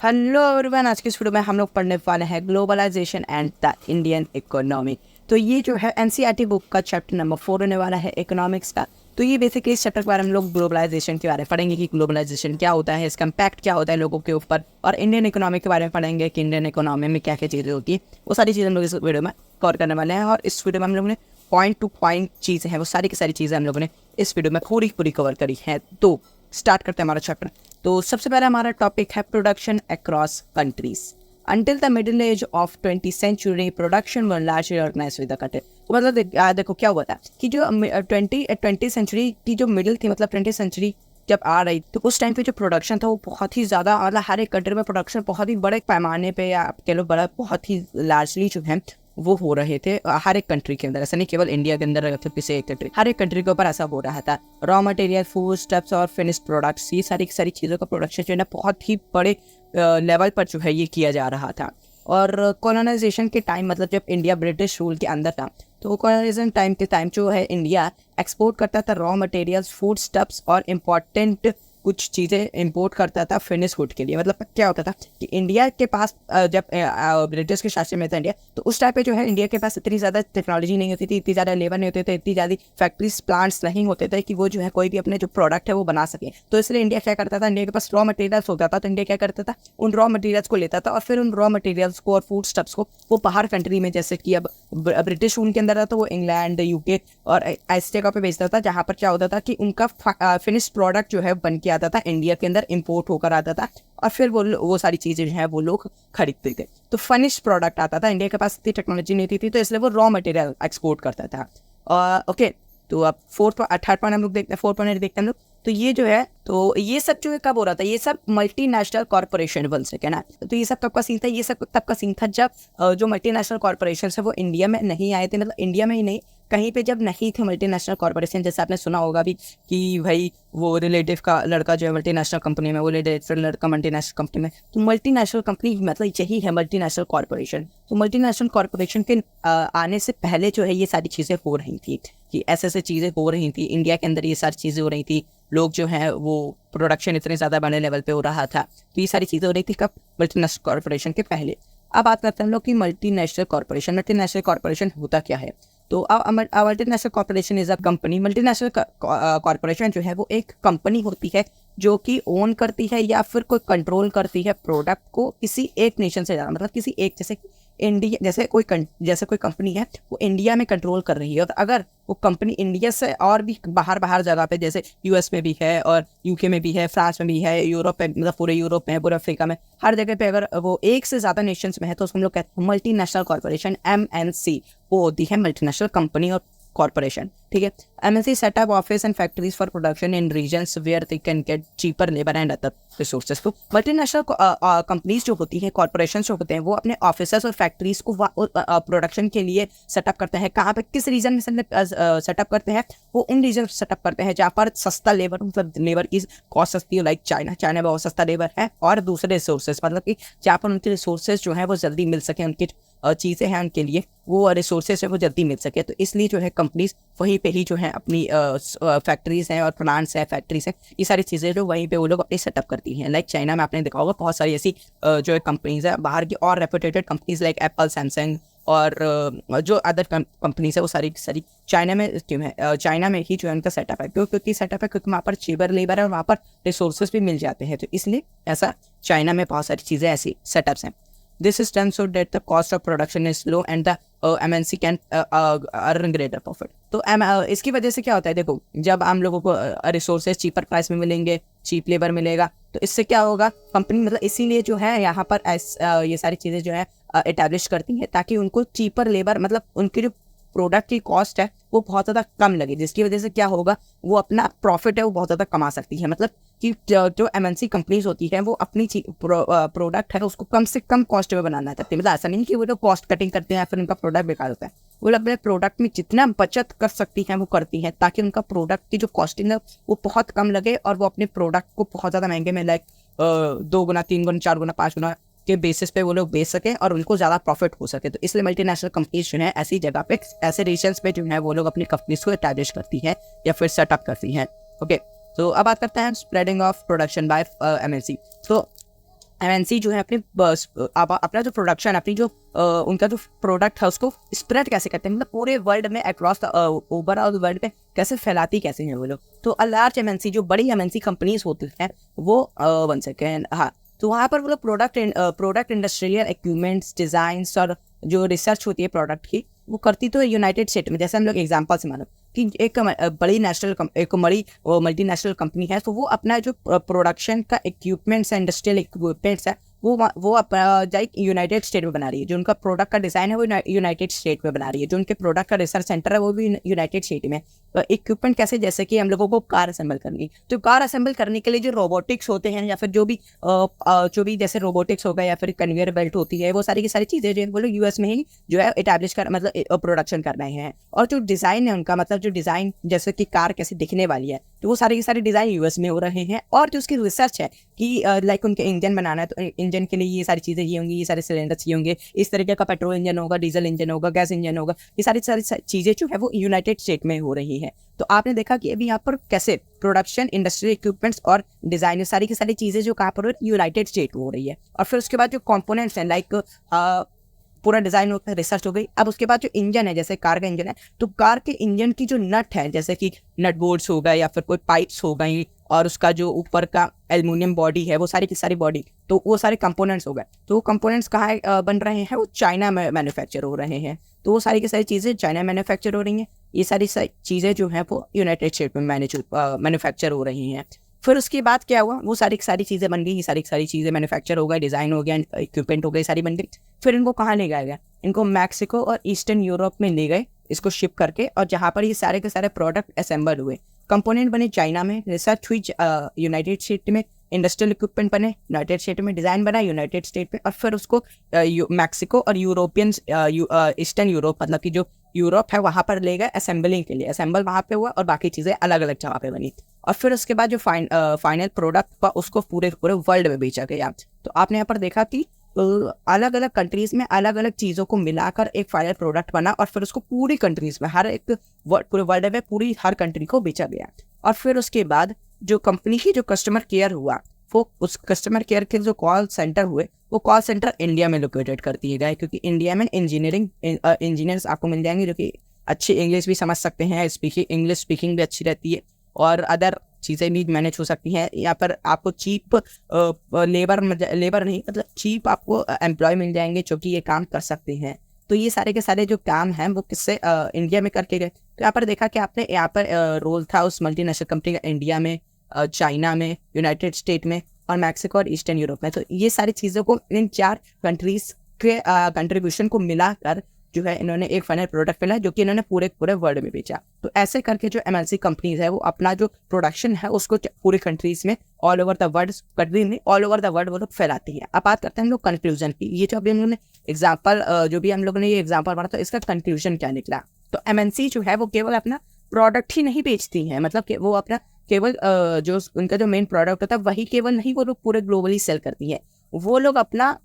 Hello everyone, आज की इस वीडियो में हम लोग पढ़ने वाले हैं globalisation and the Indian economy. तो ये जो है एनसीईआरटी बुक का चैप्टर नंबर 4 होने वाला है इकोनॉमिक्स का। तो ये बेसिकली इस चैप्टर के बारे में हम लोग ग्लोबलाइजेशन के बारे में पढ़ेंगे कि ग्लोबलाइजेशन क्या होता है, इसका इम्पैक्ट क्या होता है लोगों के ऊपर, और इंडियन इकोनॉमी के बारे में पढ़ेंगे कि इंडियन इकोनॉमी में क्या क्या चीज़ें होती है। वो सारी चीज़ें हम लोग इस वीडियो में कवर करने वाले हैं, और इस वीडियो में हम लोगों ने पॉइंट टू पॉइंट चीज़ें हैं वो सारी की सारी चीज़ें हम लोगों ने इस वीडियो में पूरी कवर करी है। तो स्टार्ट करते हैं हमारा चैप्टर। तो सबसे पहले हमारा टॉपिक है production across countries. Until the middle age of 20th century, production was largely organized with the country। तो मतलब देखो क्या हुआ था कि जो 20th सेंचुरी की जो मिडिल थी, मतलब 20th सेंचुरी जब आ रही, तो उस टाइम पे जो प्रोडक्शन था वो बहुत ही ज़्यादा, मतलब हर एक कंट्री में प्रोडक्शन बहुत ही बड़े पैमाने पे, या आप कह लो बड़ा बहुत ही लार्जली जो है वो हो रहे थे हर एक कंट्री के अंदर। ऐसा नहीं केवल इंडिया के अंदर, फिर किसी एक कंट्री, हर एक कंट्री के ऊपर ऐसा हो रहा था। रॉ मटेरियल, फूड स्टफ्स और फिनिश्ड प्रोडक्ट्स, ये सारी चीज़ों का प्रोडक्शन जो है ना बहुत ही बड़े लेवल पर जो है ये किया जा रहा था। और कॉलोनाइजेशन के टाइम, मतलब जब इंडिया ब्रिटिश रूल के अंदर था, तो कॉलोनाइजेशन टाइम के टाइम जो है इंडिया एक्सपोर्ट करता था रॉ मटेरियल्स, फूड स्टफ्स और इम्पॉर्टेंट कुछ चीज़ें इंपोर्ट करता था फिनिश गुड के लिए। मतलब क्या होता था कि इंडिया के पास जब ब्रिटिश के शासन में था इंडिया, तो उस टाइम पे जो है इंडिया के पास इतनी ज़्यादा टेक्नोलॉजी नहीं होती थी, इतनी ज़्यादा लेबर नहीं होते थे, इतनी ज़्यादा फैक्ट्रीज प्लांट्स नहीं होते थे कि वो जो है कोई भी अपने जो प्रोडक्ट है वो बना सके। तो इसलिए इंडिया क्या करता था, इंडिया के पास रॉ मटेरियल्स होता था, तो इंडिया क्या करता था उन रॉ मटेरियल्स को लेता था और फिर उन रॉ मटेरियल्स को और फूड स्टफ्स को वो बाहर कंट्री में, जैसे कि अब ब्रिटिश रूल के अंदर था तो वो इंग्लैंड, यूके और ऐसी जगह पे बेचता था, जहाँ पर क्या होता था कि उनका फिनिश प्रोडक्ट जो है बन के आता था इंडिया के अंदर, इंपोर्ट होकर आता था, और फिर वो सारी चीज़ें जो है वो लोग खरीदते थे। तो फिनिश प्रोडक्ट आता था, इंडिया के पास इतनी टेक्नोलॉजी नहीं थी, तो इसलिए वो रॉ मटेरियल एक्सपोर्ट करता था। ओके, तो अब थर्ड पॉइंट हम लोग देखते हैं, फोर्थ पॉइंट देखते हैं हम लोग। तो ये जो है, तो ये सब जो है कब हो रहा था, ये सब मल्टीनेशनल कॉर्पोरेशन बन सके ना। तो ये सब कब का सीन था, ये सब तब का सीन था जब जो मल्टीनेशनल कॉर्पोरेशन है वो इंडिया में नहीं आए थे। मतलब इंडिया में ही नहीं, कहीं पे जब नहीं थे मल्टीनेशनल कॉर्पोरेशन, जैसे आपने सुना होगा भी कि भाई वो रिलेटिव का लड़का जो है मल्टीनेशनल कंपनी में, वो रिलेटिव लड़का मल्टीनेशनल कंपनी में। तो मल्टीनेशनल कंपनी मतलब यही है मल्टीनेशनल कॉर्पोरेशन। तो मल्टीनेशनल कॉर्पोरेशन के आने से पहले जो है ये सारी चीज़ें हो रही थी, कि ऐसे चीज़ें हो रही थी इंडिया के अंदर, ये सारी चीज़ें हो रही थी। लोग जो है वो प्रोडक्शन इतने ज़्यादा बड़े लेवल पे हो रहा था, तो ये सारी चीज़ें हो रही थी कब, मल्टीनेशनल कॉर्पोरेशन के पहले। अब बात करते हैं हम लोग कि मल्टीनेशनल कॉर्पोरेशन होता क्या है। तो multinational corporation is a company. Multinational corporation जो है वो एक कंपनी होती है जो कि ओन करती है या फिर कोई कंट्रोल करती है प्रोडक्ट को किसी एक नेशन से ज़्यादा, मतलब किसी एक, जैसे इंडिया, जैसे कोई कंपनी है वो इंडिया में कंट्रोल कर रही है, और अगर वो कंपनी इंडिया से और भी बाहर जगह पे, जैसे यूएस में भी है और यूके में भी है, फ्रांस में भी है, यूरोप में, मतलब पूरे यूरोप में है, पूरे अफ्रीका में, हर जगह पे अगर वो एक से ज़्यादा नेशंस में है, तो उसको हम लोग कहते हैं मल्टीनेशनल कॉर्पोरेशन, MNC। वो होती है मल्टीनेशनल कंपनी और कॉर्पोरेशन, ठीक है। MNC set up office and factories for production in regions where they can get cheaper labour and other resources. तो मल्टीनेशनल कंपनीज जो होती हैं, कॉर्पोरेशन जो होते हैं, वो अपने ऑफिसर्स और फैक्ट्रीज को प्रोडक्शन के लिए सेटअप करते हैं। कहाँ पे, किस रीजन में सेटअप करते हैं, वो उन रीजन सेटअप करते हैं जहाँ पर सस्ता लेबर, मतलब लेबर की कॉस्ट सस्ती हो, लाइक चाइना में बहुत सस्ता लेबर है, और दूसरे रिसोर्सेज, मतलब कि जहाँ पर उनके रिसोर्सेज जो है वो जल्दी मिल सके, उनकी चीज़ें हैं उनके लिए, वो रिसोर्सेज है वो जल्दी मिल सके। तो इसलिए जो है कंपनीज वहीं पे ही जो है अपनी फैक्ट्रीज हैं और प्लांट्स हैं, फैक्ट्रीज हैं, ये सारी चीज़ें जो वहीं पे वो लोग अपनी सेटअप करती हैं। लाइक चाइना में आपने देखा होगा बहुत सारी ऐसी जो है कंपनीज है बाहर की, और reputed companies like Apple, Samsung और जो अदर कंपनीज है वो सारी चाइना में क्यों है, चाइना में ही जो है उनका सेटअप है। क्योंकि सेटअप है, क्योंकि वहाँ पर चीपर लेबर है और वहाँ पर रिसोर्सेज भी मिल जाते हैं, तो इसलिए ऐसा चाइना में बहुत सारी चीज़ें ऐसी सेटअप्स हैं। This is done so that the cost of production is low and the MNC can earn greater profit। तो इसकी वजह से क्या होता है, देखो जब हम लोगों को रिसोर्सेज चीपर प्राइस में मिलेंगे, चीप लेबर मिलेगा, तो इससे क्या होगा, कंपनी मतलब इसीलिए जो है यहाँ पर ये सारी चीज़ें जो है एस्टैब्लिश करती हैं, ताकि उनको चीपर लेबर, मतलब उनकी जो प्रोडक्ट की कॉस्ट है वो बहुत ज़्यादा कम लगे, जिसकी वजह से क्या होगा, वो अपना प्रॉफिट है वो बहुत ज़्यादा कमा सकती है। मतलब कि जो MNC कंपनीज होती है वो अपनी प्रोडक्ट है उसको कम से कम कॉस्ट में बनाना चाहती है। मतलब ऐसा नहीं कि वो लोग कॉस्ट कटिंग करते हैं या फिर उनका प्रोडक्ट बेकार होता है, वो अपने प्रोडक्ट में जितना बचत कर सकती हैं वो करती हैं, ताकि उनका प्रोडक्ट की जो कॉस्टिंग है वो बहुत कम लगे, और वो अपने प्रोडक्ट को बहुत ज़्यादा महंगे में, लाइक 2 गुना, 3 गुना, 4 गुना, 5 गुना के बेसिस पे वो लोग बेच सके और उनको ज़्यादा प्रॉफिट हो सके। तो इसलिए मल्टीनेशनल कंपनीज जो है ऐसी जगह पे, ऐसे रीजन्स पे जो है वो लोग अपनी कंपनीज को एस्टैब्लिश करती हैं या फिर सेटअप करती हैं। ओके, तो अब बात करते हैं spreading of production by MNC। तो एमएनसी जो है अपना जो प्रोडक्शन, अपनी जो उनका जो प्रोडक्ट है उसको स्प्रेड कैसे करते हैं, मतलब पूरे वर्ल्ड में अक्रॉस ओवरऑल वर्ल्ड में कैसे फैलाती कैसे हैं वो लोग। तो लार्ज एमएनसी, जो बड़ी एमएनसी कंपनीज होती हैं वो 1 सेकेंड, हाँ, तो वहाँ पर वो लोग प्रोडक्ट इंडस्ट्रियल इक्विपमेंट्स, डिज़ाइंस और जो रिसर्च होती है प्रोडक्ट की वो करती तो यूनाइटेड स्टेट में। जैसे हम लोग एग्जांपल से मानो कि एक बड़ी मल्टीनेशनल कंपनी है, तो वो अपना जो प्रोडक्शन का इक्विपमेंट्स है, इंडस्ट्रियल इक्विपमेंट्स है, वो जाए यूनाइटेड स्टेट में बना रही है। जो उनका प्रोडक्ट का डिज़ाइन है वो यूनाइटेड स्टेट में बना रही है। जो उनके प्रोडक्ट का रिसर्च सेंटर है वो भी यूनाइटेड स्टेट में। इक्विपमेंट कैसे, जैसे कि हम लोगों को कार असेंबल करनी, तो कार असेंबल करने के लिए जो रोबोटिक्स होते हैं या फिर जो भी जैसे रोबोटिक्स होगा या फिर कन्वेयर बेल्ट होती है, वो सारी की सारी चीज़ें जो है वो लोग यूएस में ही जो है इटैब्लिश कर मतलब प्रोडक्शन कर रहे हैं। और जो डिज़ाइन है उनका, मतलब जो डिज़ाइन जैसे कि कार कैसे दिखने वाली है, तो वो सारे के सारे डिज़ाइन यूएस में हो रहे हैं। और जो उसकी रिसर्च है कि लाइक उनके इंजन बनाना है, तो इंजन के लिए ये सारी चीज़ें ये होंगी, ये सारे सिलेंडर्स ये होंगे, इस तरीके का पेट्रोल इंजन होगा, डीजल इंजन होगा, गैस इंजन होगा, ये सारी चीज़ें जो है वो यूनाइटेड स्टेट में हो रही है। तो आपने देखा कि अभी यहाँ पर कैसे प्रोडक्शन, इंडस्ट्रियल इक्विपमेंट्स और डिज़ाइन, सारी की सारी चीज़ें जो कहाँ पर यूनाइटेड स्टेट हो रही है। और फिर उसके बाद जो कंपोनेंट्स हैं, लाइक पूरा डिज़ाइन होता है, रिसर्च हो गई। अब उसके बाद जो इंजन है, जैसे कार का इंजन है, तो कार के इंजन की जो नट है, जैसे कि नट बोल्ट्स हो गए या फिर कोई पाइप्स हो गई, और उसका जो ऊपर का एल्युमिनियम बॉडी है, वो सारी की सारी बॉडी, तो वो सारे कंपोनेंट्स हो गए। तो वो कंपोनेंट्स कहाँ बन रहे हैं, वो चाइना में मैन्युफैक्चर हो रहे हैं। तो वो सारी की सारी चीज़ें चाइना में मैन्युफैक्चर हो रही हैं। ये सारी चीज़ें जो हैं वो यूनाइटेड स्टेट में मैन्युफैक्चर हो रही हैं। फिर उसके बाद क्या हुआ, वो सारी की सारी चीज़ें बन गई, ये सारी की सारी चीज़ें मैन्युफैक्चर हो गई, डिज़ाइन हो गया, इक्विपमेंट हो गई, सारी बन गई। फिर इनको कहाँ ले गया गया, इनको मैक्सिको और ईस्टर्न यूरोप में ले गए इसको शिप करके, और जहाँ पर ये सारे के सारे प्रोडक्ट असेंबल हुए। कंपोनेंट बने चाइना में, रिसर्च हुई यूनाइटेड स्टेट में, इंडस्ट्रियल इक्विपमेंट बने यूनाइटेड स्टेट में, डिज़ाइन बना यूनाइटेड स्टेट में, और फिर उसको मैक्सिको और यूरोपियन ईस्टर्न यूरोप, मतलब कि जो यूरोप है वहाँ पर ले गए असेंबलिंग के लिए। असेंबल वहाँ पे हुआ और बाकी चीज़ें अलग अलग जगह पे बनी। और फिर उसके बाद जो फाइनल प्रोडक्ट था उसको पूरे वर्ल्ड में बेचा गया। तो आपने यहाँ पर देखा कि अलग अलग कंट्रीज़ में अलग अलग चीज़ों को मिलाकर एक फाइनल प्रोडक्ट बना, और फिर उसको पूरी कंट्रीज़ में, पूरे वर्ल्ड में पूरी हर कंट्री को बेचा गया। और फिर उसके बाद जो कंपनी की जो कस्टमर केयर हुआ, वो उस कस्टमर केयर के जो कॉल सेंटर हुए, वो कॉल सेंटर इंडिया में लोकेटेड कर दिए गए, क्योंकि इंडिया में इंजीनियर्स आपको मिल जाएंगे जो कि अच्छी इंग्लिश भी समझ सकते हैं, इंग्लिश स्पीकिंग भी अच्छी रहती है, और अदर चीज़ें भी मैनेज हो सकती हैं। यहाँ पर आपको चीप लेबर नहीं, मतलब चीप आपको एम्प्लॉय मिल जाएंगे जो कि ये काम कर सकते हैं। तो ये सारे के सारे जो काम हैं वो किससे इंडिया में करके गए। तो यहाँ पर देखा कि आपने यहाँ पर रोल था उस मल्टीनेशनल कंपनी का इंडिया में, चाइना में, यूनाइटेड स्टेट में और मैक्सिको और ईस्टर्न यूरोप में। तो ये सारी चीज़ों को, इन 4 कंट्रीज़ के कंट्रीब्यूशन को मिलाकर जो है इन्होंने एक फाइनल प्रोडक्ट मिला, जो कि इन्होंने पूरे वर्ल्ड में बेचा। तो ऐसे करके जो एमएनसी कंपनीज है वो अपना जो प्रोडक्शन है उसको पूरे कंट्रीज़ में, all over the world, country में ऑल ओवर द वर्ल्ड वो लोग फैलाती है। अब बात करते हैं हम लोग कंक्लूजन की। ये जो अभी हम लोगों ने एग्जाम्पल ये एग्जाम्पल पढ़ा, तो इसका कंक्लूजन क्या निकला। तो एमएनसी जो है वो केवल अपना प्रोडक्ट ही नहीं बेचती हैं, मतलब कि वो अपना केवल जो उनका जो मेन प्रोडक्ट होता है वही केवल नहीं, वो लोग पूरे ग्लोबली सेल करती है। वो लोग अपना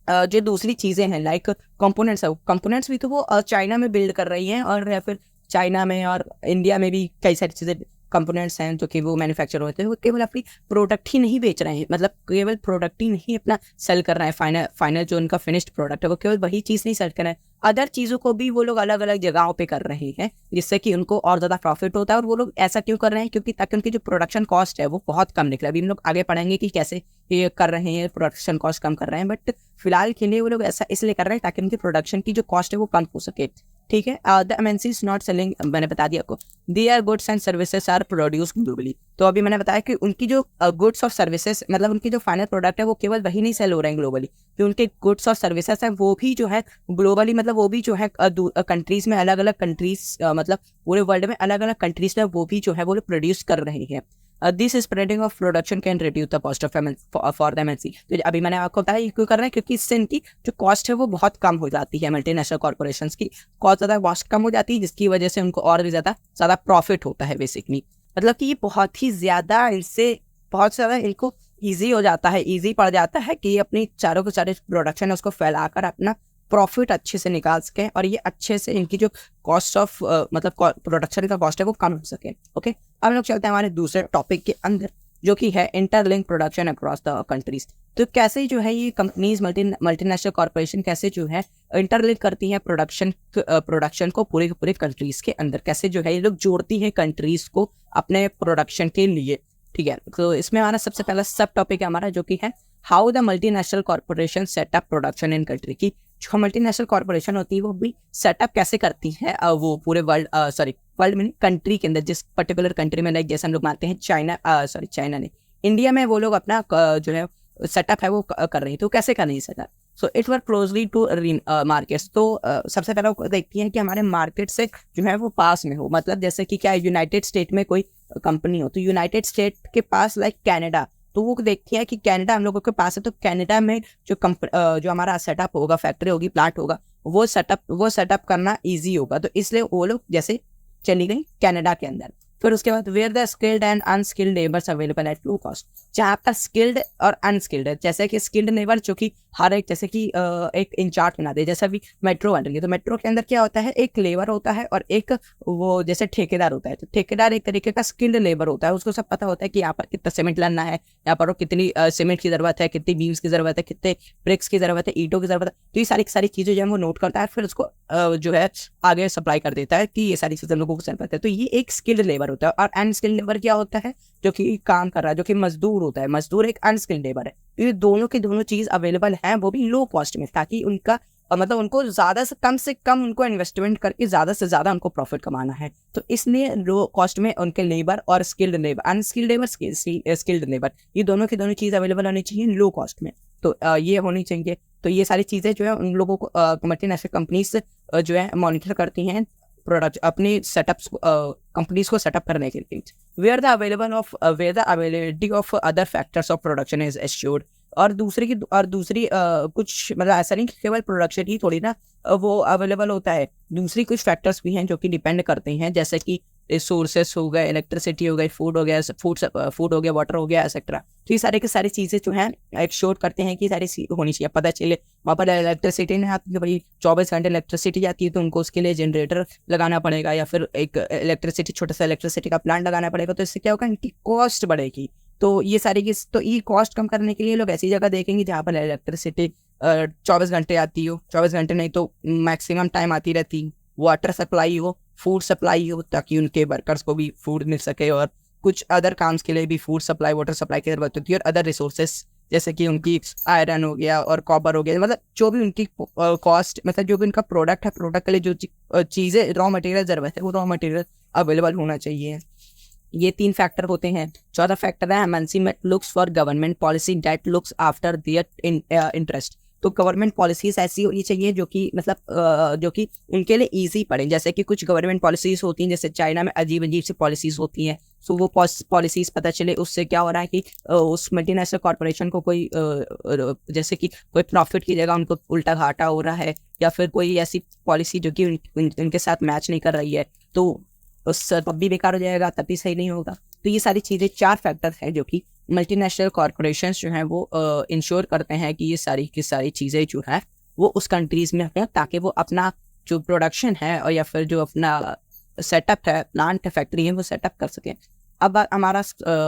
जो दूसरी चीज़ें हैं लाइक कंपोनेंट्स भी तो वो चाइना में बिल्ड कर रही हैं, और या फिर चाइना में और इंडिया में भी कई सारी चीज़ें कंपोनेंट्स हैं जो कि वो मैन्युफैक्चर होते हैं। वो केवल अपनी प्रोडक्ट ही नहीं बेच रहे हैं, मतलब केवल प्रोडक्ट ही नहीं अपना सेल कर रहे हैं, फाइनल जो उनका फिनिश्ड प्रोडक्ट है वो केवल वही चीज़ नहीं सेल कर रहे हैं, अदर चीज़ों को भी वो लोग अलग अलग जगहों पे कर रहे हैं, जिससे कि उनको और ज़्यादा प्रॉफिट होता है। और वो लोग ऐसा क्यों कर रहे हैं, क्योंकि ताकि उनकी जो प्रोडक्शन कॉस्ट है वो बहुत कम निकले। अभी हम लोग आगे पढ़ेंगे कि कैसे ये कर रहे हैं, प्रोडक्शन कॉस्ट कम कर रहे हैं, बट फिलहाल के लिए वो लोग ऐसा इसलिए कर रहे हैं ताकि उनकी प्रोडक्शन की जो कॉस्ट है वो कम हो सके। ठीक है, the MNC is not selling, मैंने बता दिया आपको, their goods and services are produce globally. तो अभी मैंने बताया कि उनकी जो गुड्स और सर्विसेज, मतलब उनकी जो फाइनल प्रोडक्ट है वो केवल वही नहीं सेल हो रहे हैं ग्लोबली, तो उनके गुड्स और सर्विसेज हैं वो भी जो है ग्लोबली, मतलब वो भी जो है कंट्रीज में, अलग अलग कंट्रीज, मतलब पूरे वर्ल्ड में अलग अलग कंट्रीज में वो भी जो है वो प्रोड्यूस कर रहे हैं। This spreading of production can reduce the cost of for the MNC. तो अभी मैंने आपको बताया ये क्यों कर रहे हैं, क्योंकि इससे इनकी जो कॉस्ट है वो बहुत कम हो जाती है। मल्टीनेशनल कॉर्पोरेशंस की कॉस्ट ज़्यादा कॉस्ट कम हो जाती है, जिसकी वजह से उनको और भी ज़्यादा प्रॉफिट होता है बेसिकली। मतलब कि ये बहुत ही ज़्यादा इनको ईजी हो जाता है, ईजी पड़ जाता है कि अपनी चारों के चारों प्रोडक्शन है उसको फैलाकर अपना प्रॉफिट अच्छे से निकाल सकें, और ये अच्छे से इनकी जो कॉस्ट ऑफ मतलब प्रोडक्शन का कॉस्ट है वो कम हो सके। ओके, अब हम लोग चलते हैं हमारे दूसरे टॉपिक के अंदर, जो कि है interlink production across the countries. तो कैसे जो है ये कंपनीज मल्टीनेशनल कॉर्पोरेशन कैसे जो है इंटरलिंक करती हैं प्रोडक्शन को पूरे के पूरे कंट्रीज के अंदर, कैसे जो है ये लोग जोड़ती हैं कंट्रीज को अपने प्रोडक्शन के लिए। ठीक है, तो इसमें हमारा सबसे पहला सब टॉपिक है हमारा जो कि है how the multinational corporation setup production in country की। जो मल्टीनेशनल कॉर्पोरेशन होती है वो भी सेटअप कैसे करती है वो पूरे वर्ल्ड में कंट्री के अंदर, जिस पर्टिकुलर कंट्री में, लाइक जैसे हम लोग मानते हैं चाइना नहीं, इंडिया में वो लोग अपना जो है सेटअप है वो कर रही है। तो कैसे कर रही है setup? So it work closely to markets. तो सबसे पहले वो देखती है कि हमारे मार्केट से जो है वो पास में हो, मतलब जैसे कि क्या यूनाइटेड स्टेट में कोई कंपनी हो तो यूनाइटेड स्टेट के पास लाइक कनाडा, तो वो देखती है कि कनाडा हम लोगों के पास है, तो कनाडा में जो हमारा सेटअप होगा, फैक्ट्री होगी, प्लांट होगा, वो सेटअप करना ईजी होगा। तो इसलिए वो लोग जैसे चली गई कनाडा के अंदर। फिर उसके बाद where the skilled and unskilled labours available at low cost, जहाँ पर स्किल्ड और अनस्किल्ड है, जैसे कि स्किल्ड लेबर जो कि हर एक, जैसे कि एक इंचार्ट बना दे, जैसे अभी मेट्रो बन रही है तो मेट्रो के अंदर क्या होता है, एक लेबर होता है और एक वो जैसे ठेकेदार होता है। तो ठेकेदार एक तरीके का स्किल्ड लेबर होता है, उसको सब पता होता है कि यहाँ पर कितना सीमेंट लाना है, यहाँ पर कितनी सीमेंट की जरूरत है, कितनी बीम्स की जरूरत है, कितने ब्रिक्स की जरूरत है, ईंटों की जरूरत है। तो ये सारी चीजें जो है वो नोट करता है, फिर उसको जो है आगे सप्लाई कर देता है कि ये सारी चीजें लोगों को जरूरत है। तो ये एक स्किल्ड लेबर होता है। और अनस्किल्ड लेबर क्या होता है, जो कि काम कर रहा है, जो कि मजदूर होता है, मजदूर एक अनस्किल्ड लेबर है। तो ये दोनों की दोनों चीज अवेलेबल है, वो भी लो कॉस्ट में, ताकि उनका मतलब उनको ज्यादा से कम उनको इन्वेस्टमेंट करके ज्यादा से ज्यादा उनको प्रॉफिट कमाना है। तो इसलिए लो कॉस्ट में उनके लेबर और skilled labour, unskilled labour, skilled labour, ये दोनों की दोनों चीज अवेलेबल होनी चाहिए लो कॉस्ट में। तो ये होनी चाहिए। तो ये सारी चीजें जो है उन लोगों को मल्टीनेशनल कंपनीज जो है मॉनिटर करती हैं प्रोडक्ट अपनी सेटअप्स कंपनीज को सेटअप करने के लिए। Where the availability of other factors of production is assured. और दूसरी कुछ मतलब ऐसा नहीं कि केवल प्रोडक्शन ही थोड़ी ना वो अवेलेबल होता है, दूसरी कुछ फैक्टर्स भी हैं जो कि डिपेंड करते हैं, जैसे कि सोर्सेस हो गए, इलेक्ट्रिसिटी हो गई, फूड हो गया, वाटर हो गया, एक्सेट्रा। तो ये सारे की सारी चीज़ें जो हैं एक्श्योर करते हैं कि सारी होनी चाहिए। पता चले वहाँ पर इलेक्ट्रिसिटी नहीं आती है, भाई 24 घंटे इलेक्ट्रिसिटी जाती है, तो उनको उसके लिए जनरेटर लगाना पड़ेगा या फिर एक छोटा सा इलेक्ट्रिसिटी का प्लांट लगाना पड़ेगा। तो इससे क्या होगा, इनकी कॉस्ट बढ़ेगी। तो ये कॉस्ट कम करने के लिए लोग ऐसी जगह देखेंगे जहाँ पर इलेक्ट्रिसिटी 24 घंटे आती हो, 24 घंटे नहीं तो मैक्सिमम टाइम आती रहती, वाटर सप्लाई हो, फूड सप्लाई हो, ताकि उनके वर्कर्स को भी फूड मिल सके, और कुछ अदर काम्स के लिए भी फूड सप्लाई, वाटर सप्लाई की जरूरत होती है, और अदर रिसोर्सेस जैसे कि उनकी आयरन हो गया और कॉपर हो गया, मतलब जो भी उनकी कॉस्ट, मतलब जो भी उनका प्रोडक्ट है, प्रोडक्ट के लिए जो चीज़ें रॉ मटेरियल जरूरत है, वो रॉ मटेरियल अवेलेबल होना चाहिए। ये 3 फैक्टर होते हैं। चौथा फैक्टर है MNC looks for government policy that looks after their interest. तो गवर्नमेंट पॉलिसीज ऐसी होनी चाहिए जो कि मतलब जो कि उनके लिए इजी पड़े। जैसे कि कुछ गवर्नमेंट पॉलिसीज होती हैं, जैसे चाइना में अजीब सी पॉलिसीज होती हैं। सो वो पॉलिसीज पता चले, उससे क्या हो रहा है कि उस मल्टीनेशनल कॉर्पोरेशन को कोई जैसे कि कोई प्रॉफिट की जगह उनको उल्टा घाटा हो रहा है, या फिर कोई ऐसी पॉलिसी जो कि उनके साथ मैच नहीं कर रही है, तो उस तब भी बेकार हो जाएगा, तब भी सही नहीं होगा। तो ये सारी चीज़ें 4 फैक्टर्स हैं जो कि मल्टीनेशनल कॉर्पोरेशंस जो हैं वो इंश्योर करते हैं कि ये सारी की सारी चीज़ें जो है वो उस कंट्रीज़ में हैं, ताकि वो अपना जो प्रोडक्शन है और या फिर जो अपना सेटअप है, प्लांट फैक्ट्री है, वो सेटअप कर सकें। अब हमारा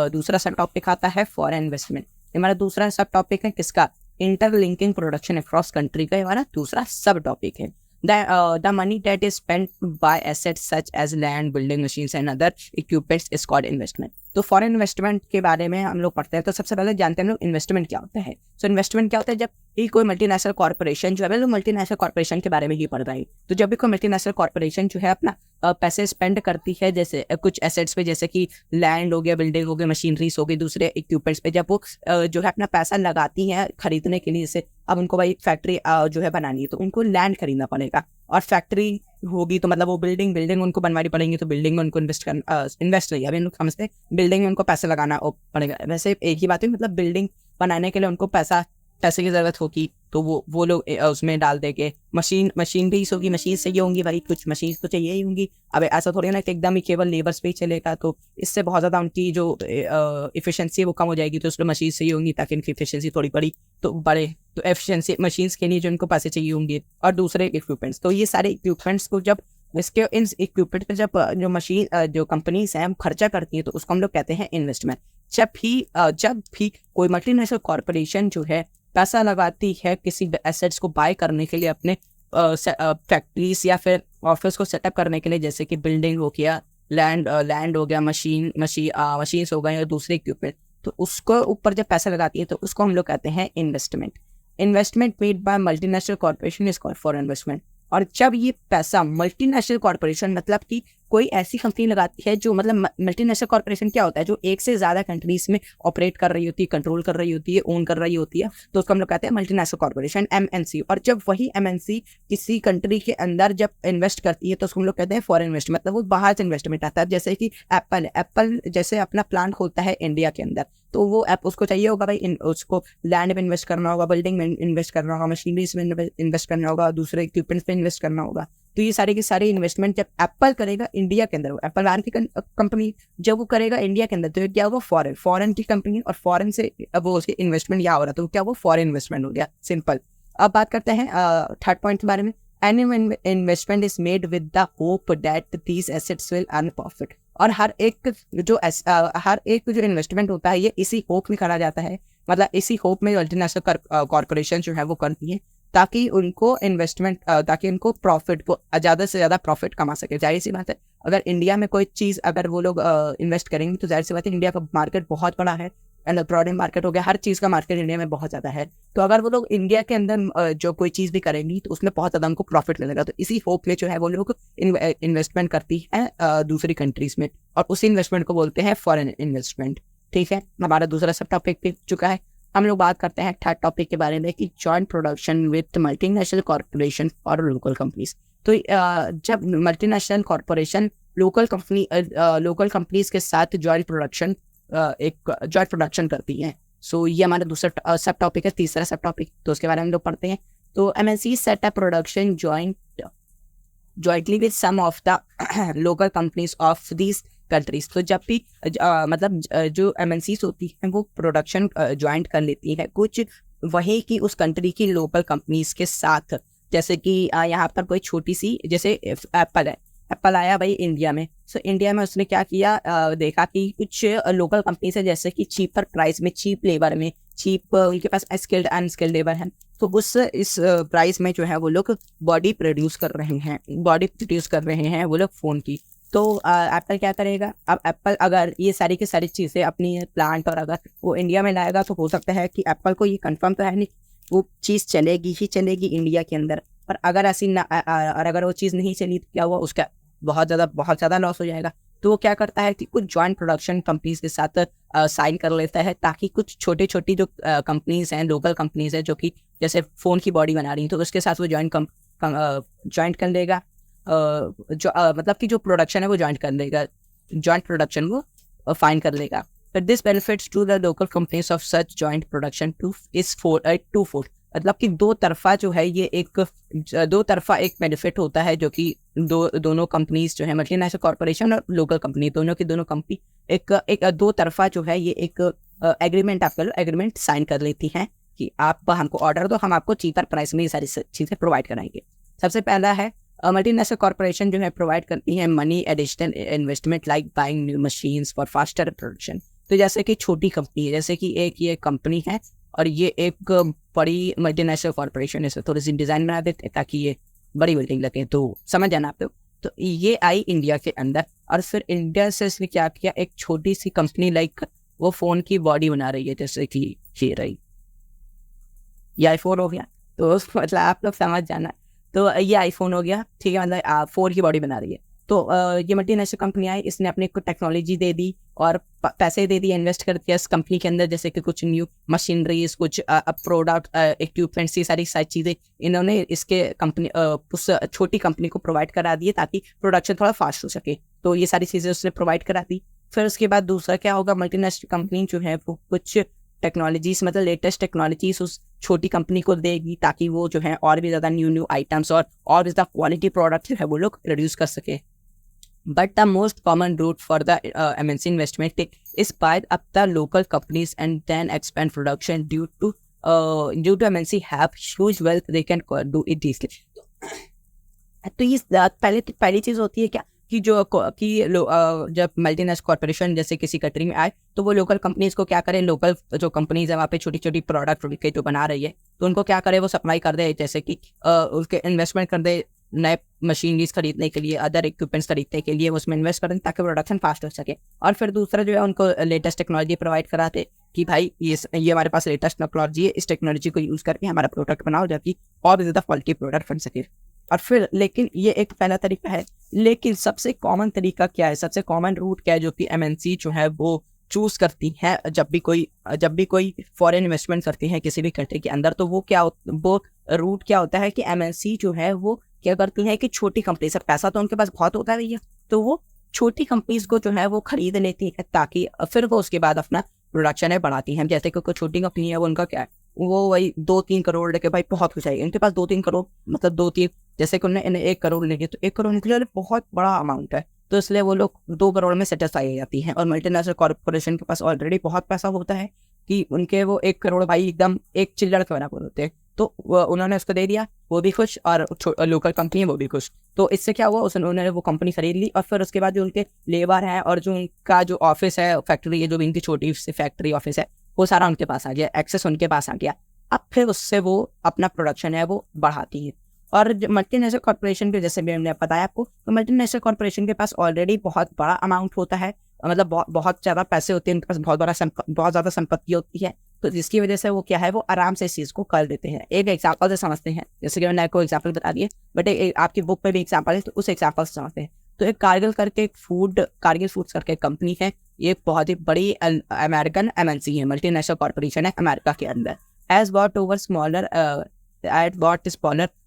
दूसरा सब टॉपिक आता है फॉरेन इन्वेस्टमेंट। हमारा दूसरा सब टॉपिक है किसका, इंटरलिंकिंग प्रोडक्शन अक्रॉस कंट्री का हमारा दूसरा सब टॉपिक है। The money that is spent by assets such as land, building machines and other equipments is called investment. तो फॉरेन इन्वेस्टमेंट के बारे में हम लोग पढ़ते हैं, तो सबसे पहले जानते हैं हम लोग इन्वेस्टमेंट क्या होता है। सो इन्वेस्टमेंट क्या होता है, जब भी कोई मल्टीनेशनल कॉर्पोरेशन जो है, मल्टीनेशनल कॉर्पोरेशन के बारे में ही पढ़ रहा है, तो जब भी कोई मल्टीनेशनल कॉर्पोरेशन जो है अपना पैसे स्पेंड करती है, जैसे कुछ एसेट्स पे, जैसे कि लैंड हो गया, बिल्डिंग हो गई, मशीनरीज हो गई, दूसरे इक्विपमेंट्स पे, जब वो जो है अपना पैसा लगाती है खरीदने के लिए, जैसे अब उनको भाई फैक्ट्री जो है बनानी है, तो उनको लैंड खरीदना पड़ेगा, और फैक्ट्री होगी तो मतलब वो बिल्डिंग उनको बनवानी पड़ेगी, तो बिल्डिंग में उनको इन्वेस्ट नहीं, अभी उनको समझते बिल्डिंग में उनको पैसा लगाना पड़ेगा। वैसे एक ही बात है, मतलब बिल्डिंग बनाने के लिए उनको पैसे की जरूरत होगी, तो वो लोग उसमें डाल देंगे। मशीन भी होगी, मशीन चाहिए होंगी भाई, कुछ मशीन तो चाहिए ही होंगी। अब ऐसा थोड़ी ना कि एकदम ही केवल लेबर्स पे ही चलेगा, तो इससे बहुत ज़्यादा उनकी जो इफिशियंसी है वो कम हो जाएगी। तो उसमें मशीन चाहिए होंगी ताकि उनकी इफिशियंसी थोड़ी बढ़े, तो एफिशिएंसी मशीन्स के लिए जो उनको पैसे चाहिए होंगे, और दूसरे इक्विपमेंट्स। तो ये सारे इक्विपमेंट्स को जब इसके इन इक्विपमेंट पे जब जो मशीन जो कंपनीज हैं खर्चा करती है तो उसको हम लोग कहते हैं इन्वेस्टमेंट। जब भी कोई मल्टीनेशनल कॉर्पोरेशन जो है पैसा लगाती है किसी एसेट्स को बाय करने के लिए, अपने फैक्ट्रीज या फिर ऑफिस को सेटअप करने के लिए, जैसे कि बिल्डिंग हो गया, लैंड हो गया, मशीन्स हो गए या दूसरे इक्विपमेंट, तो उसको ऊपर जब पैसा लगाती है तो उसको हम लोग कहते हैं investment. Investment made by multinational corporation is called for investment. और जब ये पैसा मल्टीनेशनल कॉर्पोरेशन, मतलब कि कोई ऐसी कंपनी लगाती है जो, मतलब मल्टीनेशनल कॉर्पोरेशन क्या होता है, जो एक से ज़्यादा कंट्रीज में ऑपरेट कर रही होती है, कंट्रोल कर रही होती है, ओन कर रही होती है, तो उसको हम लोग कहते हैं मल्टीनेशनल कॉर्पोरेशन, MNC। और जब वही MNC किसी कंट्री के अंदर जब इन्वेस्ट करती है तो उसको हम लोग कहते हैं फॉरेन इन्वेस्टमेंट, मतलब वो बाहर से इन्वेस्टमेंट आता है। जैसे कि एप्पल जैसे अपना प्लांट खोलता है इंडिया के अंदर, तो वो उसको चाहिए होगा भाई, उसको लैंड में इन्वेस्ट करना होगा, बिल्डिंग में इन्वेस्ट करना होगा, मशीनरीज में इन्वेस्ट करना होगा, दूसरे इक्विपमेंट्स में इन्वेस्ट करना होगा। तो ये सारी की सारी इन्वेस्टमेंट जब एप्पल करेगा इंडिया के अंदर, एप्पल बाहर की कंपनी, जब वो करेगा इंडिया के अंदर, तो क्या होगा, फॉरेन की कंपनी, और फॉरेन से अब वो उसकी इन्वेस्टमेंट यहाँ हो रहा, तो क्या वो फॉरेन इन्वेस्टमेंट हो गया, सिंपल। अब बात करते हैं थर्ड पॉइंट के बारे में। Any investment is made with the hope that these assets will earn profit। और हर एक जो इन्वेस्टमेंट होता है ये इसी होप में करा जाता है, मतलब इसी होप में मल्टीनेशनल कॉर्पोरेशन जो है वो करती है, ताकि उनको प्रॉफिट को ज़्यादा से ज़्यादा प्रॉफिट कमा सके। जाहिर सी बात है, अगर इंडिया में कोई चीज़ अगर वो लोग इन्वेस्ट करेंगे तो जाहिर सी बात है, इंडिया का मार्केट बहुत बड़ा है, इलेक्ट्रॉनिक मार्केट हो गया, हर चीज़ का मार्केट इंडिया में बहुत ज़्यादा है। तो अगर वो लोग इंडिया के अंदर जो कोई चीज़ भी करेंगी तो उसमें बहुत ज़्यादा उनको प्रॉफिट मिलेगा। तो इसी होप में जो है वो लोग इन्वेस्टमेंट करती है दूसरी कंट्रीज़ में, और उसी इन्वेस्टमेंट को बोलते हैं फॉरेन इन्वेस्टमेंट। ठीक है, हमारा दूसरा सब टॉपिक पे चुका है। हम लोग बात करते हैं थर्ड टॉपिक के बारे में कि joint production with multinational corporation और लोकल कंपनीज। तो जब मल्टीनेशनल कॉर्पोरेशन लोकल कंपनीज के साथ जॉइंट प्रोडक्शन करती हैं। सो ये हमारा दूसरा सब टॉपिक है, तीसरा सब टॉपिक, तो उसके बारे में हम लोग पढ़ते हैं। तो MNC set up production jointly with some of the local companies of these countries. तो जब भी जो MNCs होती हैं वो प्रोडक्शन ज्वाइंट कर लेती है कुछ वही की उस कंट्री की लोकल कंपनीज के साथ। जैसे कि यहाँ पर कोई छोटी सी, जैसे एप्पल आया भाई इंडिया में, सो इंडिया में उसने क्या किया, देखा कि कुछ लोकल कंपनीज है जैसे कि चीपर प्राइस में, चीप लेबर में, उनके पास स्किल्ड अनस्किल्ड लेबर है, तो इस प्राइस में जो है वो लोग बॉडी प्रोड्यूस कर रहे हैं वो लोग फ़ोन की। तो एप्पल क्या करेगा, अब एप्पल अगर ये सारी की सारी चीज़ें अपनी प्लांट और अगर वो इंडिया में लाएगा तो हो सकता है कि एप्पल को ये कंफर्म तो है नहीं वो चीज़ चलेगी ही चलेगी इंडिया के अंदर, पर अगर ऐसी ना और अगर वो चीज़ नहीं चली तो क्या हुआ, उसका बहुत ज़्यादा लॉस हो जाएगा। तो वो क्या करता है कि कुछ जॉइंट प्रोडक्शन कंपनीज के साथ साइन कर लेता है, ताकि कुछ छोटी जो कंपनीज हैं, लोकल कंपनीज हैं जो कि जैसे फ़ोन की बॉडी बना रही हैं, तो उसके साथ वो जॉइंट कर लेगा, मतलब कि जो प्रोडक्शन है वो जॉइंट प्रोडक्शन वो फाइन कर लेगा। But this benefits to the local companies of such joint production twofold, मतलब कि दो तरफा एक बेनिफिट होता है, जो कि दोनों कंपनीज जो है मल्टीनेशनल कॉर्पोरेशन और लोकल कंपनी दोनों कंपनी एक दो तरफा जो है ये एक एग्रीमेंट साइन कर लेती हैं कि आप हमको ऑर्डर दो, हम आपको चीपर प्राइस में ये सारी चीज़ें प्रोवाइड कराएंगे। सबसे पहला है मल्टीनेशनल कॉर्पोरेशन जो है प्रोवाइड करती है money additional investment like buying new machines for faster production. तो जैसे कि छोटी कंपनी है, जैसे कि एक ये कंपनी है और ये एक बड़ी मल्टीनेशनल कॉर्पोरेशन है, थोड़ी सी डिज़ाइन बना देते हैं ताकि ये बड़ी बिल्डिंग लगे, तो समझ जाना आप लोग। तो ये आई इंडिया के अंदर, और फिर इंडिया से इसने क्या किया, एक छोटी सी कंपनी लाइक वो फ़ोन की बॉडी बना रही है, जैसे कि ये रही, ये आईफोन हो गया, तो मतलब आप लोग समझ जाना। तो ये आईफोन हो गया, ठीक है, मतलब फ़ोन की बॉडी बना रही है। तो ये मल्टीनेशनल कंपनी आई, इसने अपने को टेक्नोलॉजी दे दी और पैसे दे दिए, इन्वेस्ट कर दिया इस कंपनी के अंदर, जैसे कि कुछ न्यू मशीनरीज, कुछ प्रोडक्ट इक्विपमेंट्स, ये सारी चीज़ें इन्होंने इसके कंपनी उस छोटी कंपनी को प्रोवाइड करा दिए ताकि प्रोडक्शन थोड़ा फास्ट हो सके। तो ये सारी चीज़ें उसने प्रोवाइड करा दी। फिर उसके बाद दूसरा क्या होगा, मल्टीनेशनल कंपनी जो है वो कुछ टेक्नोलॉजीज, मतलब लेटेस्ट टेक्नोलॉजीज उस छोटी कंपनी को देगी ताकि वो जो है और भी ज़्यादा न्यू आइटम्स और भी ज़्यादा क्वालिटी प्रोडक्ट जो है वो लोग प्रोड्यूस कर सके। But the most common route for the MNC investment is buy up the local companies and then expand production due to MNC have huge wealth, they can do it easily. तो ये पहली चीज़ होती है क्या कि जब मल्टीनेशनल कॉर्पोरेशन जैसे किसी कंट्री में आए तो वो लोकल कंपनीज को क्या करें, लोकल जो कंपनीज है वहाँ पे छोटी छोटी प्रोडक्ट के जो बना रही है तो उनको क्या करे, वो सप्लाई कर दे, जैसे कि उसके इन्वेस्टमेंट कर दे नए मशीनरीज खरीदने के लिए, अदर इक्विपमेंट्स खरीदने के लिए उसमें इन्वेस्ट करें ताकि प्रोडक्शन फास्ट हो सके। और फिर दूसरा जो है उनको लेटेस्ट टेक्नोलॉजी प्रोवाइड कराते कि भाई ये हमारे पास लेटेस्ट टेक्नोलॉजी है, इस टेक्नोलॉजी को यूज़ करके हमारा प्रोडक्ट बनाओ जबकि और भी ज़्यादा क्वालिटी प्रोडक्ट बन सके। और फिर लेकिन ये एक पहला तरीका है, लेकिन सबसे कॉमन तरीका क्या है, सबसे कॉमन रूट क्या है जो कि एमएनसी जो है वो चूज़ करती है जब भी कोई फॉरेन इन्वेस्टमेंट करती है किसी भी कंट्री के अंदर, तो वो रूट क्या होता है कि एमएनसी जो है वो क्या करती है कि छोटी कंपनी से, पैसा तो उनके पास बहुत होता है भैया, तो वो छोटी कंपनीज को जो है वो खरीद लेती है ताकि फिर वो उसके बाद अपना प्रोडक्शन है बढ़ाती हैं। जैसे कि कोई छोटी कंपनी है वो उनका क्या है, वो वही 2-3 करोड़ लेके भाई बहुत कुछ है उनके पास, 2-3 करोड़ मतलब 2-3, जैसे कि उन्हें 1 करोड़ लेंगे तो 1 करोड़ निकले बहुत बड़ा अमाउंट है, तो इसलिए वो लोग 2 करोड़ में सेटिस्फाई हो जाती हैं। और मल्टीनेशनल कॉर्पोरेशन के पास ऑलरेडी बहुत पैसा होता है कि उनके वो 1 करोड़ भाई एकदम एक चिल्लड़ के बराबर होते हैं, तो उन्होंने उसको दे दिया, वो भी खुश और लोकल कंपनी है वो भी खुश। तो इससे क्या हुआ, उन्होंने वो कंपनी खरीद ली और फिर उसके बाद जो उनके लेबर हैं और जो उनका जो ऑफिस है, फैक्ट्री है, जो भी इनकी छोटी सी फैक्ट्री ऑफिस है, वो सारा उनके पास आ गया, एक्सेस उनके पास आ गया। अब फिर उससे वो अपना प्रोडक्शन है वो बढ़ाती है। और मल्टीनेशनल कॉर्पोरेशन के जैसे भी हमने बताया आपको, तो मल्टीनेशनल कॉर्पोरेशन के पास ऑलरेडी बहुत बड़ा अमाउंट होता है, मतलब बहुत ज़्यादा पैसे होते हैं उनके पास, बहुत ज़्यादा संपत्ति होती है, तो जिसकी वजह से वो क्या है, वो आराम से इस चीज़ को कर देते हैं। एक एग्जाम्पल से समझते हैं, जैसे कि मैंने आपको एग्जाम्पल बता दिए, बट आपकी बुक में भी एग्जाम्पल है तो उस एग्जाम्पल से समझते हैं। तो एक कारगिल फूड्स करके कंपनी है, ये बहुत ही बड़ी अमेरिकन एमएनसी है, मल्टीनेशनल कॉर्पोरेशन है अमेरिका के अंदर। As bought smaller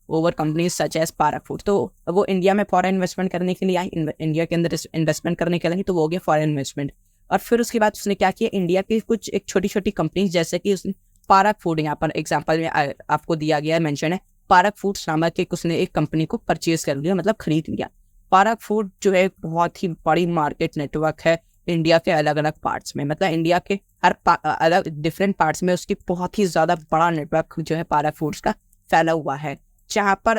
over companies such as Parakh food, तो वो इंडिया में फॉरेन इन्वेस्टमेंट करने के लिए आई, इंडिया के अंदर इन्वेस्टमेंट करने के लिए, तो वो हो गया फॉरेन इन्वेस्टमेंट। और फिर उसके बाद उसने क्या किया, इंडिया की कुछ एक छोटी छोटी कंपनीज जैसे कि उसने पारक फूड, यहाँ पर एग्जाम्पल में आपको दिया गया है, मेंशन है, पारक फूड्स नामक उसने एक कंपनी को परचेज कर लिया, मतलब खरीद लिया। पारक फूड जो है बहुत ही बड़ी मार्केट नेटवर्क है इंडिया के अलग अलग पार्ट्स में, मतलब इंडिया के हर अलग डिफरेंट पार्ट्स में उसकी बहुत ही ज़्यादा बड़ा नेटवर्क जो है पारक फूड्स का फैला हुआ है, जहाँ पर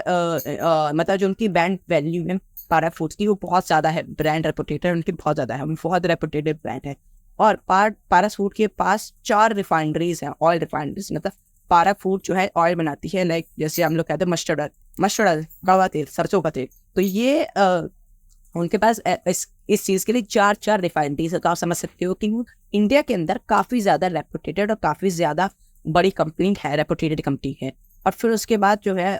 मतलब जो उनकी ब्रांड वैल्यू है पारक फूड्स की वो बहुत ज़्यादा है, ब्रांड रेपुटेटेड उनकी बहुत ज़्यादा है, बहुत रेपुटेटेड ब्रांड है। और पारक फूड के पास 4 रिफाइनरीज हैं, ऑयल रिफाइनरीज, मतलब पारक फूड जो है ऑयल बनाती है, लाइक जैसे हम लोग कहते हैं मस्टर्ड ऑयल, कड़वा तेल, सरसों का तेल, तो ये उनके पास इस चीज़ के लिए 4 रिफाइनरीज है। तो आप समझ सकते हो कि वो इंडिया के अंदर काफ़ी ज़्यादा रेपुटेटेड और काफ़ी ज़्यादा बड़ी कंपनी है, रेपुटेटेड कंपनी है। और फिर उसके बाद जो है